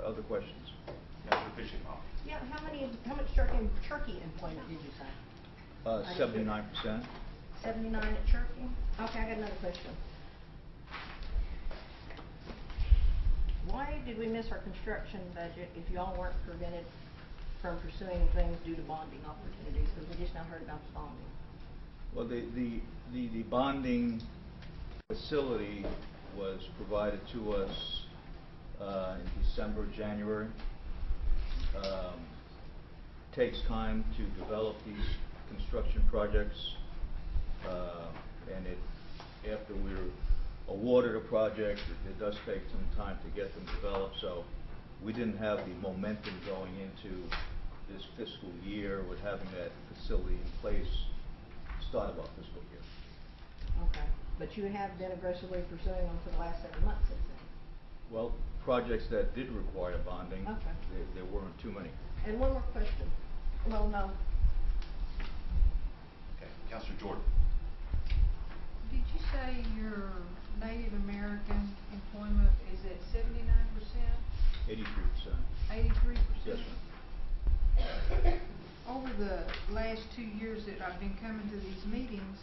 Speaker 13: other questions?
Speaker 1: Councilor Fishing Hall.
Speaker 12: Yeah, how much Cherokee employment did you say?
Speaker 13: 79%.
Speaker 12: 79 at Cherokee? Okay, I got another question. Why did we miss our construction budget if y'all weren't prevented from pursuing things due to bonding opportunities? Because we just now heard about the bonding.
Speaker 13: Well, the bonding facility was provided to us in December, January. Takes time to develop these construction projects, and after we're awarded a project, it does take some time to get them developed. So we didn't have the momentum going into this fiscal year with having that facility in place start of our fiscal year.
Speaker 12: Okay, but you have been aggressively pursuing them for the last 7 months since then?
Speaker 13: Well, projects that did require bonding,
Speaker 12: Okay.
Speaker 13: there weren't too many.
Speaker 12: And one more question. Well, no.
Speaker 1: Okay, Councilor Jordan.
Speaker 4: Did you say your Native American employment is at 79%?
Speaker 13: 83%.
Speaker 4: 83%?
Speaker 13: Yes,
Speaker 4: Over the last 2 years that I've been coming to these meetings,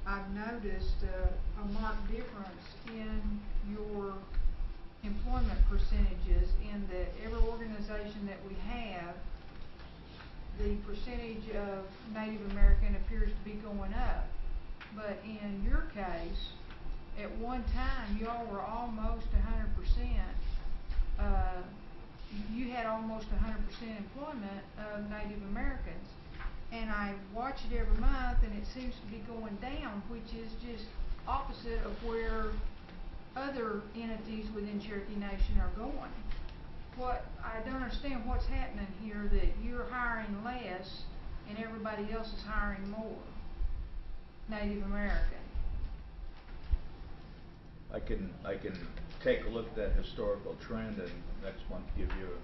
Speaker 4: I've noticed a marked difference in your employment percentages in that every organization that we have, the percentage of Native American appears to be going up. But in your case, at one time, y'all were almost 100%, you had almost 100% employment of Native Americans. And I watch it every month, and it seems to be going down, which is just opposite of where other entities within Cherokee Nation are going. I don't understand what's happening here, that you're hiring less and everybody else is hiring more Native American.
Speaker 13: I can take a look at that historical trend and next month give you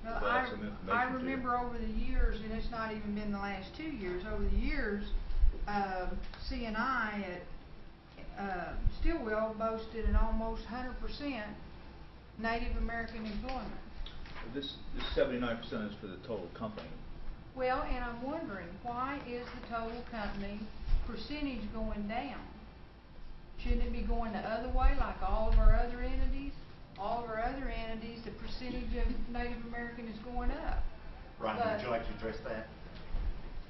Speaker 4: Well,
Speaker 13: some information
Speaker 4: I
Speaker 13: to you.
Speaker 4: remember over the years, and it's not even been the last 2 years, over the years, CNI at Stillwell boasted an almost 100% Native American employment.
Speaker 13: This 79% is for the total company.
Speaker 4: Well, and I'm wondering, why is the total company percentage going down? Shouldn't it be going the other way, like all of our other entities? All of our other entities, the percentage of Native American is going up.
Speaker 1: Rodney, would you like to address that?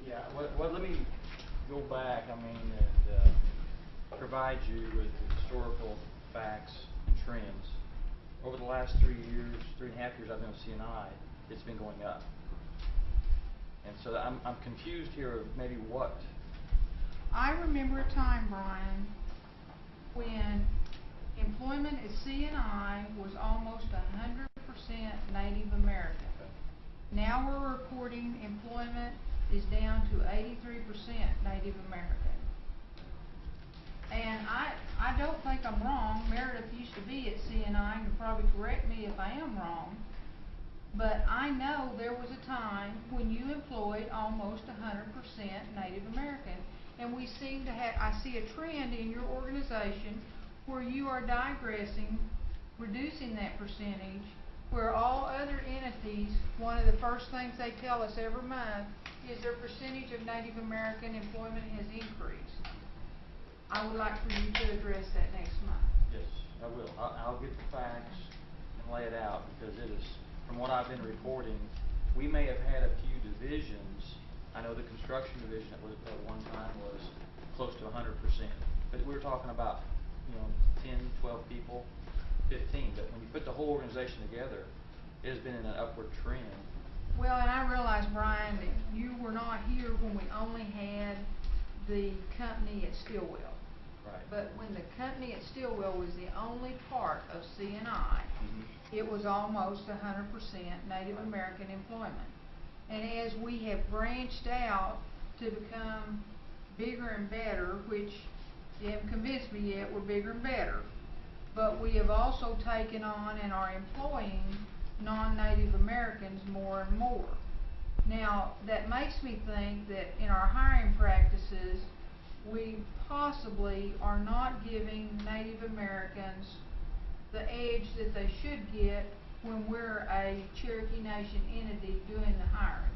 Speaker 9: Yeah, well, let me go back, and provide you with historical facts and trends. Over the last 3 years, 3.5 years I've been with CNI, it's been going up. And so I'm confused here of maybe what.
Speaker 4: I remember a time, Brian, when employment at CNI was almost 100% Native American. Now we're reporting employment is down to 83% Native American. And I don't think I'm wrong. Meredith used to be at CNI and can probably correct me if I am wrong. But I know there was a time when you employed almost 100% Native American. And we seem to have, I see a trend in your organization where you are digressing, reducing that percentage, where all other entities, one of the first things they tell us every month is their percentage of Native American employment has increased. I would like for you to address that next month.
Speaker 9: Yes, I will. I'll get the facts and lay it out, because it is, from what I've been reporting, we may have had a few divisions. I know the construction division at one time was close to 100%, but we were talking about, 10, 12 people, 15. But when you put the whole organization together, it has been in an upward trend.
Speaker 4: Well, and I realize, Brian, that you were not here when we only had the company at Stillwell.
Speaker 9: Right.
Speaker 4: But when the company at Stillwell was the only part of C&I, it was almost 100% Native American employment. And as we have branched out to become bigger and better, which you haven't convinced me yet, we're bigger and better, but we have also taken on and are employing non-Native Americans more and more. Now, that makes me think that in our hiring practices, we possibly are not giving Native Americans the edge that they should get when we're a Cherokee Nation entity doing the hiring.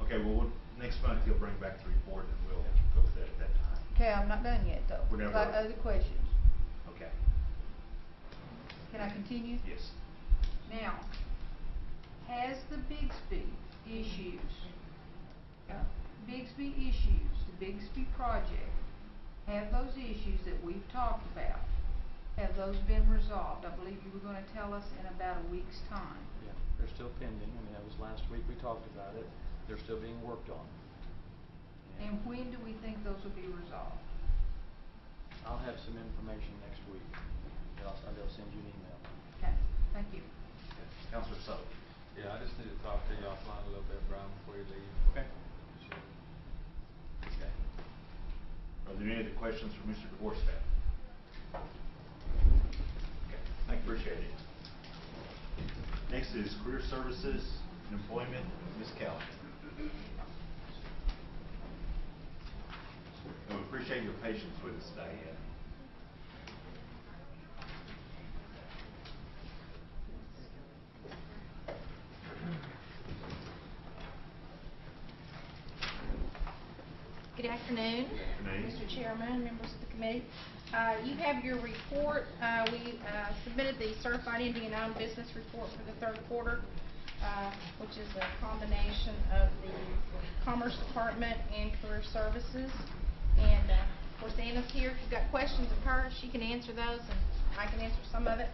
Speaker 1: Okay, well, next month you'll bring back the report and we'll go with that at that time.
Speaker 4: Okay, I'm not done yet though.
Speaker 1: We're never-
Speaker 4: Got other questions.
Speaker 1: Okay.
Speaker 4: Can I continue?
Speaker 1: Yes.
Speaker 4: Now, has the Bixby issues, the Bixby project, have those issues that we've talked about, have those been resolved? I believe you were going to tell us in about a week's time.
Speaker 9: Yeah, they're still pending. I mean, that was last week we talked about it. They're still being worked on.
Speaker 4: And when do we think those will be resolved?
Speaker 9: I'll have some information next week. I'll send you an email.
Speaker 4: Okay, thank you.
Speaker 1: Councilor Sutton.
Speaker 14: Yeah, I just need to talk to you offline a little bit, Brian, before you leave.
Speaker 9: Okay.
Speaker 14: Sure.
Speaker 1: Okay. Are there any other questions for Mr. DeVorstadt? Okay, I appreciate it. Next is Career Services and Employment, Ms. Kelly. We appreciate your patience with us today.
Speaker 12: Good afternoon.
Speaker 1: Good afternoon.
Speaker 12: Mr. Chairman, members of the committee. You have your report. We submitted the Certified Indian-Owned Business Report for the third quarter, which is a combination of the Commerce Department and Career Services. And, of course, Anna's here. If you've got questions of her, she can answer those, and I can answer some of it.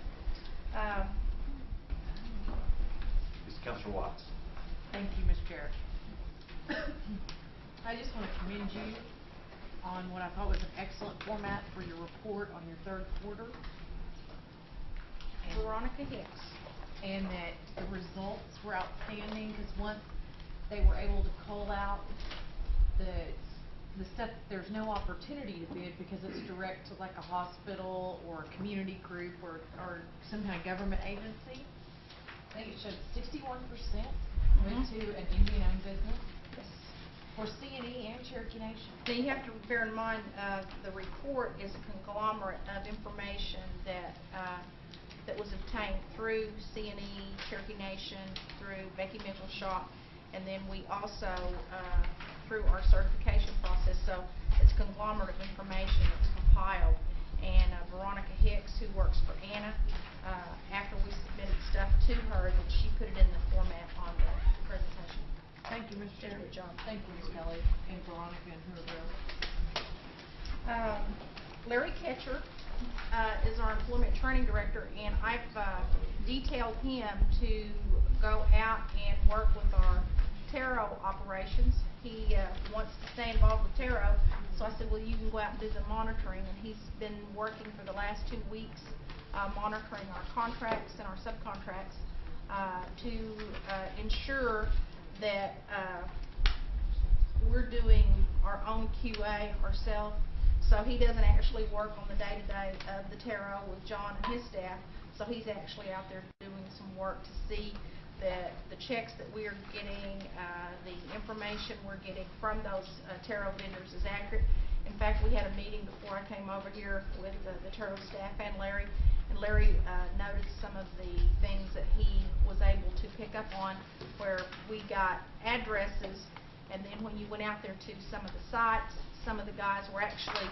Speaker 1: Councilor Watts.
Speaker 8: Thank you, Mr. Chair. I just want to commend you on what I thought was an excellent format for your report on your third quarter. And
Speaker 12: Veronica Hicks.
Speaker 8: And that the results were outstanding, because once they were able to call out the stuff, there's no opportunity to bid because it's direct to like a hospital or a community group or some kind of government agency. I think it showed 61% went to an Indian-owned business.
Speaker 12: Yes.
Speaker 8: For C&E and Cherokee Nation.
Speaker 12: Now, you have to bear in mind, the report is a conglomerate of information that was obtained through C&E, Cherokee Nation, through Becky Mitchell's shop, and then we also, through our certification process. So it's a conglomerate of information that's compiled. And Veronica Hicks, who works for Anna, after we submitted stuff to her, then she put it in the format on the presentation.
Speaker 8: Thank you, Ms. Chair.
Speaker 12: Good job.
Speaker 8: Thank you, Ms. Kelly, and Veronica, and whoever else.
Speaker 12: Larry Ketcher is our employment training director, and I've detailed him to go out and work with our taro operations. He wants to stay involved with taro, so I said, well, you can go out and do the monitoring, and he's been working for the last 2 weeks monitoring our contracts and our subcontracts to ensure that we're doing our own QA ourselves. So he doesn't actually work on the day-to-day of the taro with John and his staff. So he's actually out there doing some work to see that the checks that we are getting, the information we're getting from those taro vendors is accurate. In fact, we had a meeting before I came over here with the taro staff and Larry noted some of the things that he was able to pick up on, where we got addresses, and then when you went out there to some of the sites, some of the guys were actually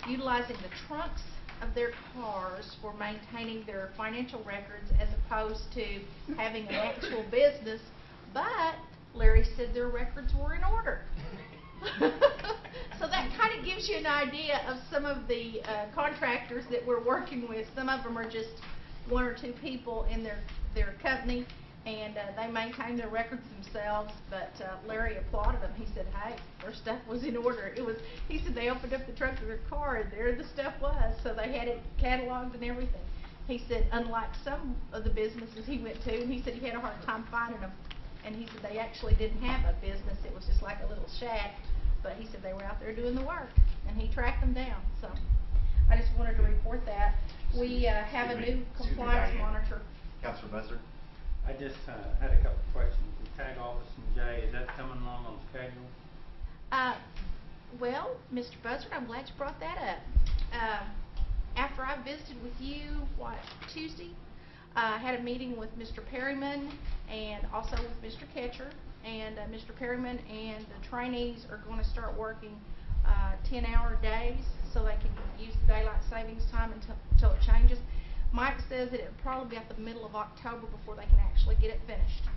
Speaker 3: utilizing the trunks of their cars for maintaining their financial records as opposed to having an actual business, but Larry said their records were in order. So that kind of gives you an idea of some of the contractors that we're working with. Some of them are just one or two people in their company, and they maintain their records themselves, but Larry applauded them. He said, hey, their stuff was in order. He said they opened up the trunk of their car, and there the stuff was, so they had it cataloged and everything. He said, unlike some of the businesses he went to, and he said he had a hard time finding them, and he said they actually didn't have a business. It was just like a little shack, but he said they were out there doing the work, and he tracked them down. So I just wanted to report that. We have a new compliance monitor.
Speaker 1: Councilor Buzzer?
Speaker 2: I just had a couple of questions. The tag office in Jay, is that coming along on schedule?
Speaker 3: Well, Mr. Buzzard, I'm glad you brought that up. After I visited with you, Tuesday, I had a meeting with Mr. Perryman and also with Mr. Ketcher. And Mr. Perryman and the trainees are going to start working 10-hour days so they can use the daylight savings time until it changes. Mike says that it'll probably be at the middle of October before they can actually get it finished,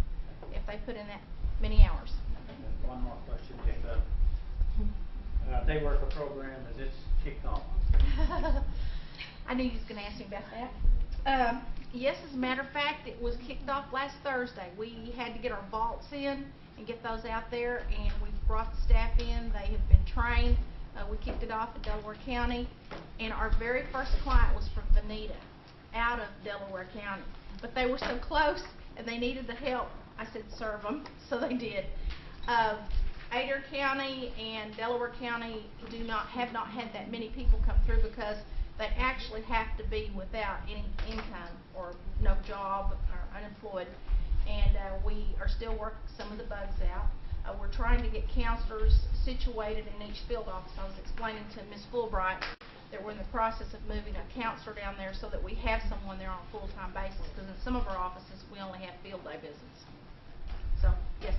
Speaker 3: if they put in that many hours.
Speaker 2: And one more question. If day worker program, is this kicked off?
Speaker 3: I knew you was going to ask me about that. Yes, as a matter of fact, it was kicked off last Thursday. We had to get our vaults in and get those out there, and we've brought the staff in. They have been trained. We kicked it off in Delaware County, and our very first client was from Veneta, out of Delaware County. But they were so close, and they needed the help. I said, serve them, so they did. Adair County and Delaware County have not had that many people come through because they actually have to be without any income or no job or unemployed. And we are still working some of the bugs out. We're trying to get counselors situated in each field office. I was explaining to Ms. Fulbright that we're in the process of moving a counselor down there so that we have someone there on a full-time basis, because in some of our offices we only have field day visits. So yes,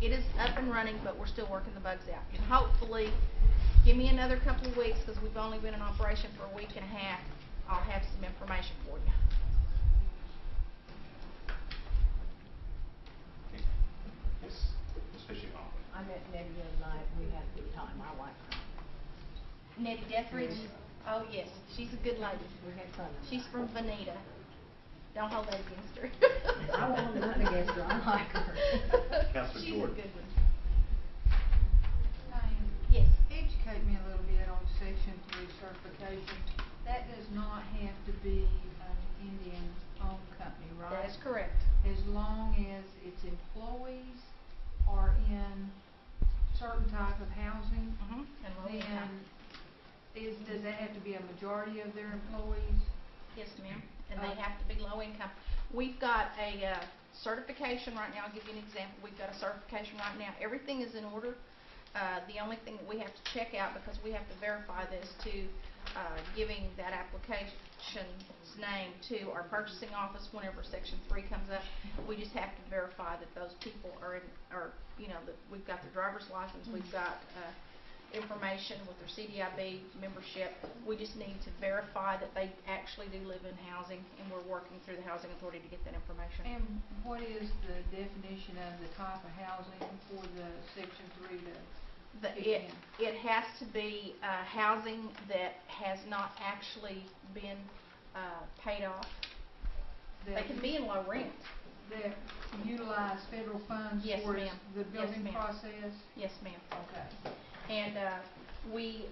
Speaker 3: it is up and running, but we're still working the bugs out. And hopefully, give me another couple of weeks, because we've only been in operation for a week and a half. I'll have some information for you.
Speaker 1: Yes, Ms. Fishing.
Speaker 12: I met Nettie the other night, we had a good time, I like her.
Speaker 3: Nettie Dethridge? Oh yes, she's a good lady.
Speaker 12: We had fun.
Speaker 3: She's from Veneta. Don't hold that against her.
Speaker 12: I won't hold nothing against her, I like her.
Speaker 1: Councilor
Speaker 3: She's
Speaker 1: Jordan.
Speaker 3: a good one.
Speaker 4: Diane,
Speaker 3: Yes.
Speaker 4: educate me a little bit on Section 3 certification. That does not have to be an Indian-owned company, right?
Speaker 3: That is correct.
Speaker 4: As long as its employees are in certain type of housing,
Speaker 3: And low
Speaker 4: then
Speaker 3: income.
Speaker 4: does that have to be a majority of their employees?
Speaker 3: Yes, ma'am. And they have to be low income. We've got a certification right now. I'll give you an example. We've got a certification right now. Everything is in order. The only thing that we have to check out, because we have to verify this, to giving that application's name to our purchasing office whenever Section 3 comes up. We just have to verify that those people are that we've got their driver's license, we've got information with their CDIB membership. We just need to verify that they actually do live in housing, and we're working through the Housing Authority to get that information.
Speaker 4: And what is the definition of the type of housing for the Section 3 to kick in?
Speaker 3: It has to be housing that has not actually been paid off. They can be in low rent.
Speaker 4: That utilize federal funds
Speaker 3: Yes,
Speaker 4: for
Speaker 3: ma'am.
Speaker 4: the
Speaker 3: Yes,
Speaker 4: building
Speaker 3: ma'am.
Speaker 4: process?
Speaker 3: Yes, ma'am.
Speaker 4: Okay.
Speaker 3: And we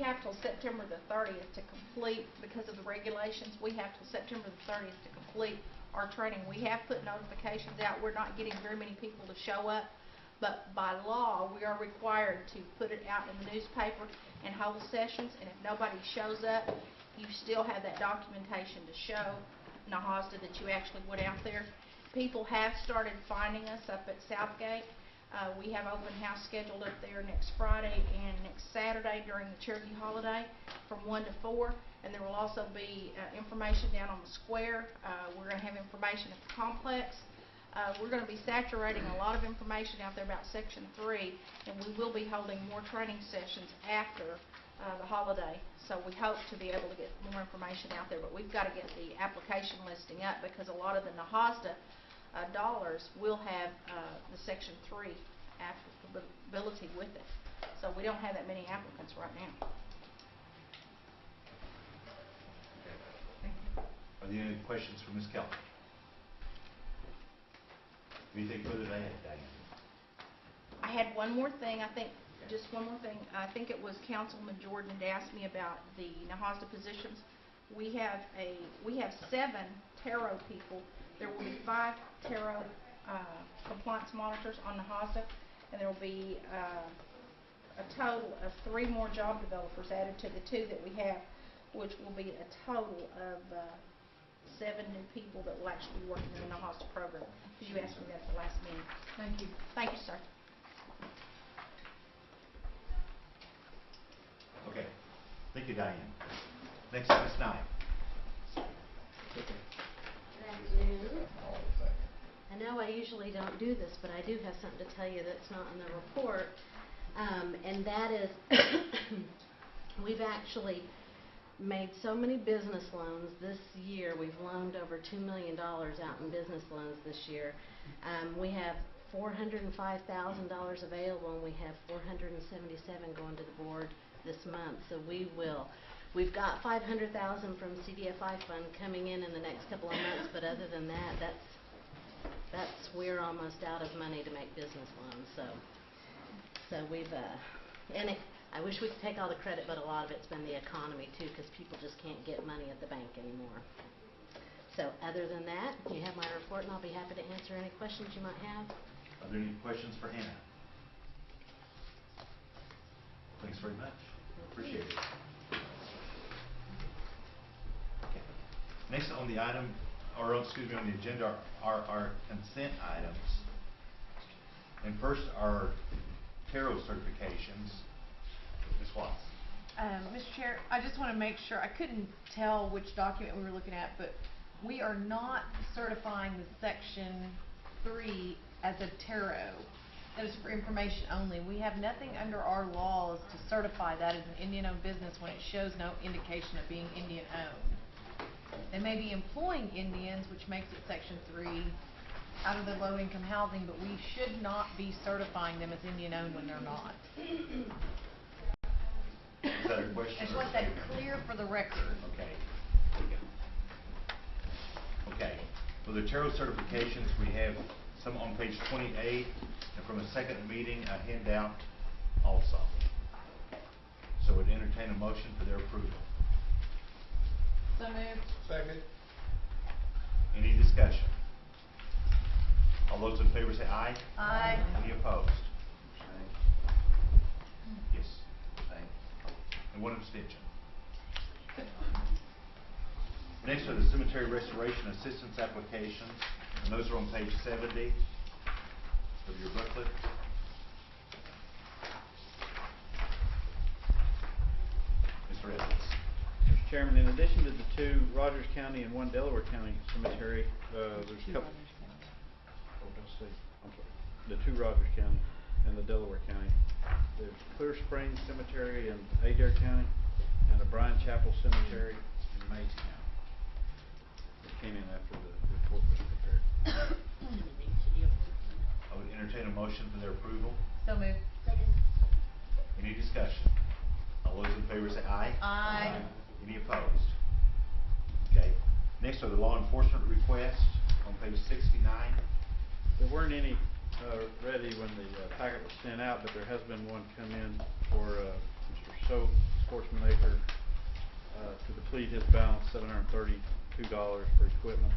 Speaker 3: have till September the 30th to complete, because of the regulations, we have till September the 30th to complete our training. We have put notifications out. We're not getting very many people to show up, but by law, we are required to put it out in the newspaper and hold sessions, and if nobody shows up, you still have that documentation to show NAHASDA that you actually went out there. People have started finding us up at Southgate. We have open house scheduled up there next Friday and next Saturday during the Cherokee holiday from 1 to 4. And there will also be information down on the square. We're going to have information at the complex. We're going to be saturating a lot of information out there about Section 3, and we will be holding more training sessions after the holiday. So we hope to be able to get more information out there, but we've got to get the application listing up because a lot of the NAHASDA dollars will have the Section 3 applicability with it. So we don't have that many applicants right now.
Speaker 1: Are there any questions for Ms. Keller? Anything further to add, Diane?
Speaker 3: I had one more thing, just one more thing. I think it was Councilman Jordan had asked me about the NAHASDA positions. We have 7 tarot people. There will be 5 tarot compliance monitors on NAHASDA, and there will be a total of 3 more job developers added to the 2 that we have, which will be a total of 7 new people that will actually be working in the NAHASDA program. Because you asked me that at the last meeting.
Speaker 4: Thank you.
Speaker 3: Thank you, sir.
Speaker 1: Okay. Thank you, Diane. Next, Ms. Knight.
Speaker 15: Good afternoon. I know I usually don't do this, but I do have something to tell you that's not in the report, and that is we've actually made so many business loans this year. We've loaned over $2 million out in business loans this year. We have $405,000 available, and we have $477 going to the board this month. So we've got $500,000 from CDFI fund coming in the next couple of months, but other than that, we're almost out of money to make business loans. So we've I wish we could take all the credit, but a lot of it's been the economy too, because people just can't get money at the bank anymore. So other than that, you have my report, and I'll be happy to answer any questions you might have.
Speaker 1: Are there any questions for Hannah? Thanks very much. Appreciate it. Okay. Next on the item, or excuse me, on the agenda are our consent items. And first, our tarot certifications. Ms. Watts.
Speaker 8: Mr. Chair, I just want to make sure, I couldn't tell which document we were looking at, but we are not certifying the Section 3 as a tarot. That is for information only. We have nothing under our laws to certify that as an Indian-owned business when it shows no indication of being Indian-owned. They may be employing Indians, which makes it Section 3 out of the low-income housing, but we should not be certifying them as Indian-owned when they're not.
Speaker 1: Is that a question?
Speaker 8: I just want that clear for the record.
Speaker 1: Okay. Okay. For the tarot certifications, we have some on page 28, and from a second meeting, a handout also. So would entertain a motion for their approval.
Speaker 8: So moved.
Speaker 10: Second.
Speaker 1: Any discussion? All those in favor say aye.
Speaker 8: Aye.
Speaker 1: Any opposed? Yes. And one abstention. Next are the cemetery restoration assistance applications, and those are on page 70 of your booklet. Mr. Evans.
Speaker 16: Mr. Chairman, in addition to the 2 Rogers County and 1 Delaware County cemetery, there's a couple. The 2 Rogers County and the Delaware County. There's Clear Springs Cemetery in Adair County and the Bryan Chapel Cemetery in Mays County. It came in after the report was prepared.
Speaker 1: I would entertain a motion for their approval.
Speaker 8: So moved.
Speaker 1: Any discussion? All those in favor say aye.
Speaker 8: Aye.
Speaker 1: Any opposed? Okay. Next are the law enforcement requests on page 69.
Speaker 16: There weren't any ready when the packet was sent out, but there has been one come in for Mr. Soap, Sportsman Acre, to deplete his balance, $732 for equipment.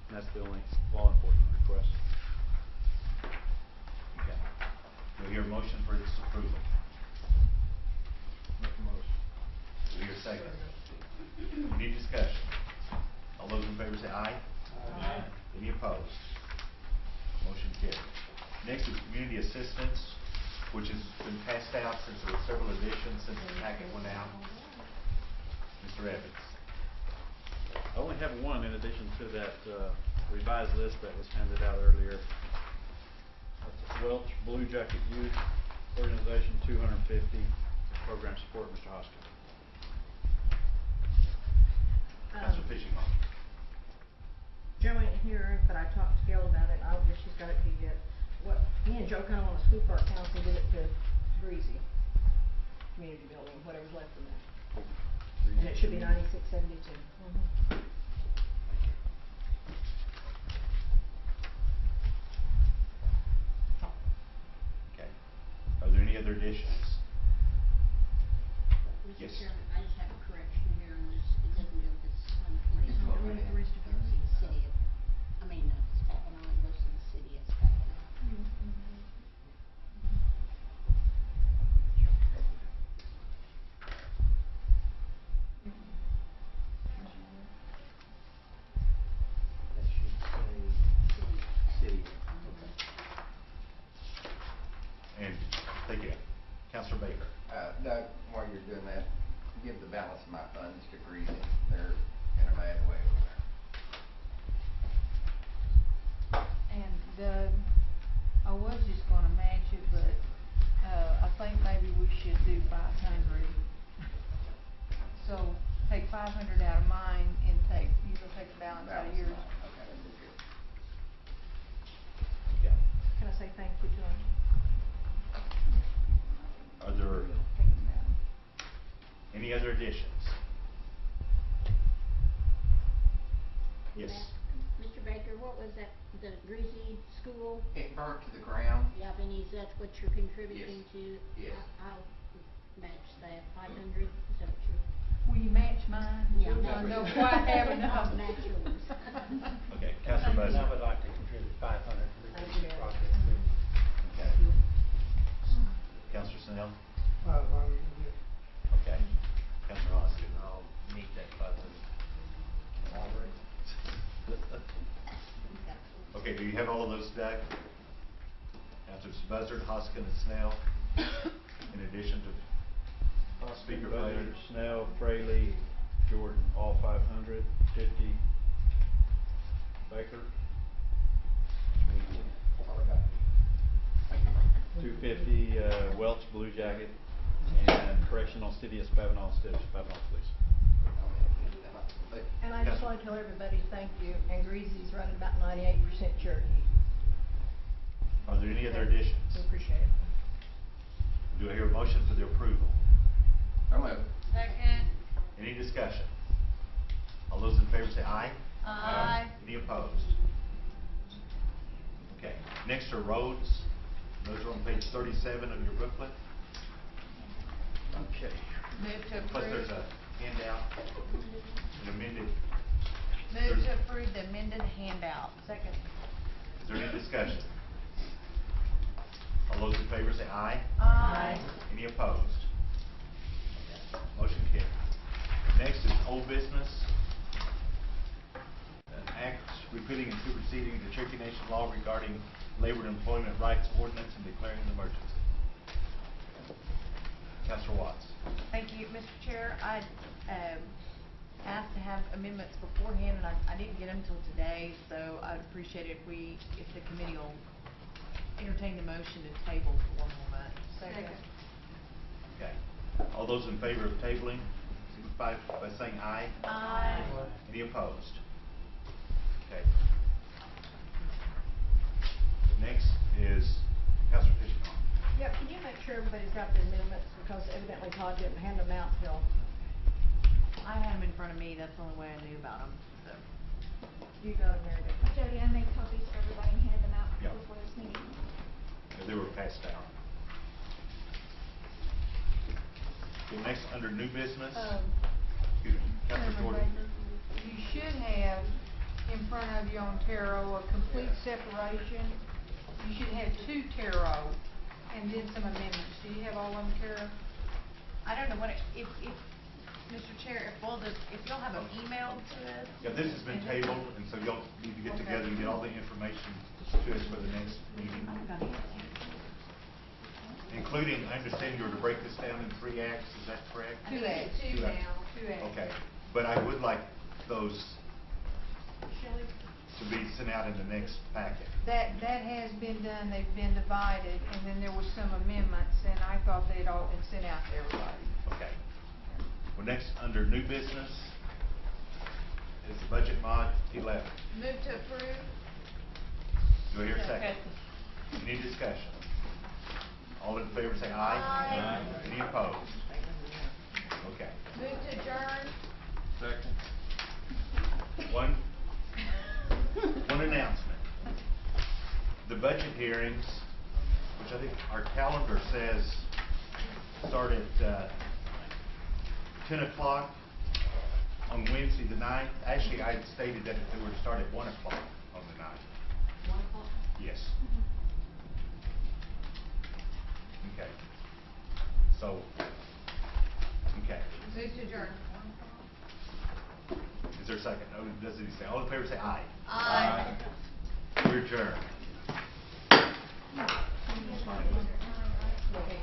Speaker 16: And that's the only law enforcement request.
Speaker 1: Okay. Do we hear a motion for its approval?
Speaker 16: Make a motion.
Speaker 1: Do we hear a second? Any discussion? All those in favor say aye.
Speaker 8: Aye.
Speaker 1: Any opposed? Motion carried. Next is community assistance, which has been passed out since there were several additions since the packet went out. Mr. Evans.
Speaker 16: I only have one in addition to that revised list that was handed out earlier. That's Welch Blue Jacket Youth Organization, $250. program support, Mr. Hoskins.
Speaker 1: Counselor Fishing on.
Speaker 12: Joe ain't here, but I talked to Gail about it, I don't guess she's got it to you yet. What, me and Joe kinda wanna scoop our accounts and give it to Breezy Community Building, whatever's left in that. And it should be 9672.
Speaker 1: Okay. Are there any other additions?
Speaker 17: Mr.
Speaker 1: Yes.
Speaker 17: Chairman, I just have a correction here on this, it doesn't go to police
Speaker 12: Oh,
Speaker 17: department,
Speaker 12: the rest of
Speaker 17: it goes to the city of, Spavinaw, it goes to the city of Spavinaw.
Speaker 6: That should say city. Okay.
Speaker 1: And, thank you. Counselor Baker.
Speaker 18: Doug, while you're doing that, give the balance of my funds to Breezy. They're in a bad way over there.
Speaker 4: And Doug, I was just gonna match it, but, I think maybe we should do 500. So, take 500 out of mine and you go take the balance out of yours.
Speaker 18: Okay, that'd be good.
Speaker 1: Yeah.
Speaker 12: Can I say thank you to him?
Speaker 1: Are there
Speaker 4: Thinking about it.
Speaker 1: any other additions? Yes.
Speaker 17: Mr. Baker, what was that, the Greasy School?
Speaker 18: It burnt to the ground.
Speaker 17: Yeah, Benny's, that's what you're contributing
Speaker 18: Yes.
Speaker 17: to?
Speaker 18: Yes.
Speaker 17: I'll match that, 500, is that what you're?
Speaker 4: Will you match mine?
Speaker 17: Yeah,
Speaker 4: I
Speaker 17: match
Speaker 4: know
Speaker 17: yours.
Speaker 4: quite have enough.
Speaker 17: I'll match yours.
Speaker 1: Okay, Counselor
Speaker 2: And I
Speaker 1: Buzzard.
Speaker 2: would like to contribute 500 to
Speaker 12: Thank
Speaker 2: the
Speaker 12: you.
Speaker 2: project.
Speaker 1: Okay. Counselor Snell.
Speaker 10: 500,
Speaker 1: Okay. Counselor Hoskins.
Speaker 7: I'll meet that 500.
Speaker 1: Okay, do you have all of those, Doug? Counselors Buzzard, Hoskins, and Snell, in addition to Speaker Fraley.
Speaker 16: Buzzard, Snell, Fraley, Jordan, all 500, 50. Baker, 250, Welch Blue Jacket, and correctional city of Spavinaw, Police.
Speaker 12: And I just wanna tell everybody, thank you, and Greasy's running about 98% Cherokee.
Speaker 1: Are there any other additions?
Speaker 12: We appreciate it.
Speaker 1: Do I hear a motion for the approval?
Speaker 18: So moved.
Speaker 4: Second.
Speaker 1: Any discussion? All those in favor say aye.
Speaker 4: Aye.
Speaker 1: Any opposed? Okay, next are roads. Those are on page 37 of your booklet.
Speaker 6: Okay.
Speaker 4: Move to
Speaker 1: Plus
Speaker 4: approve.
Speaker 1: there's a handout, an amended.
Speaker 8: Move to approve the amended handout.
Speaker 12: Second.
Speaker 1: Is there any discussion? All those in favor say aye.
Speaker 4: Aye.
Speaker 1: Any opposed? Motion carries. Next is old business. An act repealing and superseding the Cherokee Nation law regarding labor and employment rights ordinance and declaring an emergency. Councilor Watts.
Speaker 8: Thank you, Mr. Chair. I asked to have amendments beforehand, and I didn't get them till today, so I'd appreciate it if the committee will entertain the motion to table for 1 more month.
Speaker 12: Second.
Speaker 1: Okay. All those in favor of tabling, signify by saying aye.
Speaker 8: Aye.
Speaker 1: Any opposed? Okay. Next is Councilor Fishbaum.
Speaker 12: Yeah, can you make sure everybody's got the amendments, because evidently Todd didn't hand them out till.
Speaker 8: I had them in front of me. That's the only way I knew about them, so.
Speaker 12: You got them, Meredith.
Speaker 3: Jody, I made copies for everybody and handed them out
Speaker 1: Yeah.
Speaker 3: before this meeting.
Speaker 1: They were passed out. Okay, next, under new business. Excuse me, Councilor
Speaker 4: Chairman
Speaker 1: Jordan.
Speaker 4: Baker, you should have in front of you on Taro a complete separation. You should have 2 Taro and then some amendments. Do you have all of them, Taro?
Speaker 8: I don't know what, if, Mr. Chair, if you'll have them emailed to us.
Speaker 1: Yeah, this has been
Speaker 8: and then-
Speaker 1: tabled, and so y'all need to get
Speaker 4: Okay.
Speaker 1: together and get all the information to us for the next meeting. Including, I understand you were to break this down in 3 acts, is that correct?
Speaker 4: 2 acts.
Speaker 1: 2 acts.
Speaker 4: 2 acts.
Speaker 1: Okay, but I would like those
Speaker 12: Shelley?
Speaker 1: to be sent out in the next packet.
Speaker 4: That has been done, they've been divided, and then there was some amendments, and I thought they'd all been sent out to everybody.
Speaker 1: Okay. Well, next, under new business, is the budget mod 11.
Speaker 4: Move to approve.
Speaker 1: Do I hear a second? Any discussion? All in favor say aye.
Speaker 4: Aye.
Speaker 1: Any opposed? Okay.
Speaker 4: Move to adjourn.
Speaker 14: Second.
Speaker 1: One announcement. The budget hearings, which I think our calendar says start at 10 o'clock on Wednesday the 9th. Actually, I had stated that they were to start at 1 o'clock on the 9th.
Speaker 15: 1 o'clock?
Speaker 1: Yes. Okay. So, okay.
Speaker 4: Move to adjourn.
Speaker 1: Is there a second? No, does he say? All in favor say aye.
Speaker 4: Aye.
Speaker 1: We're adjourned.
Speaker 4: Okay.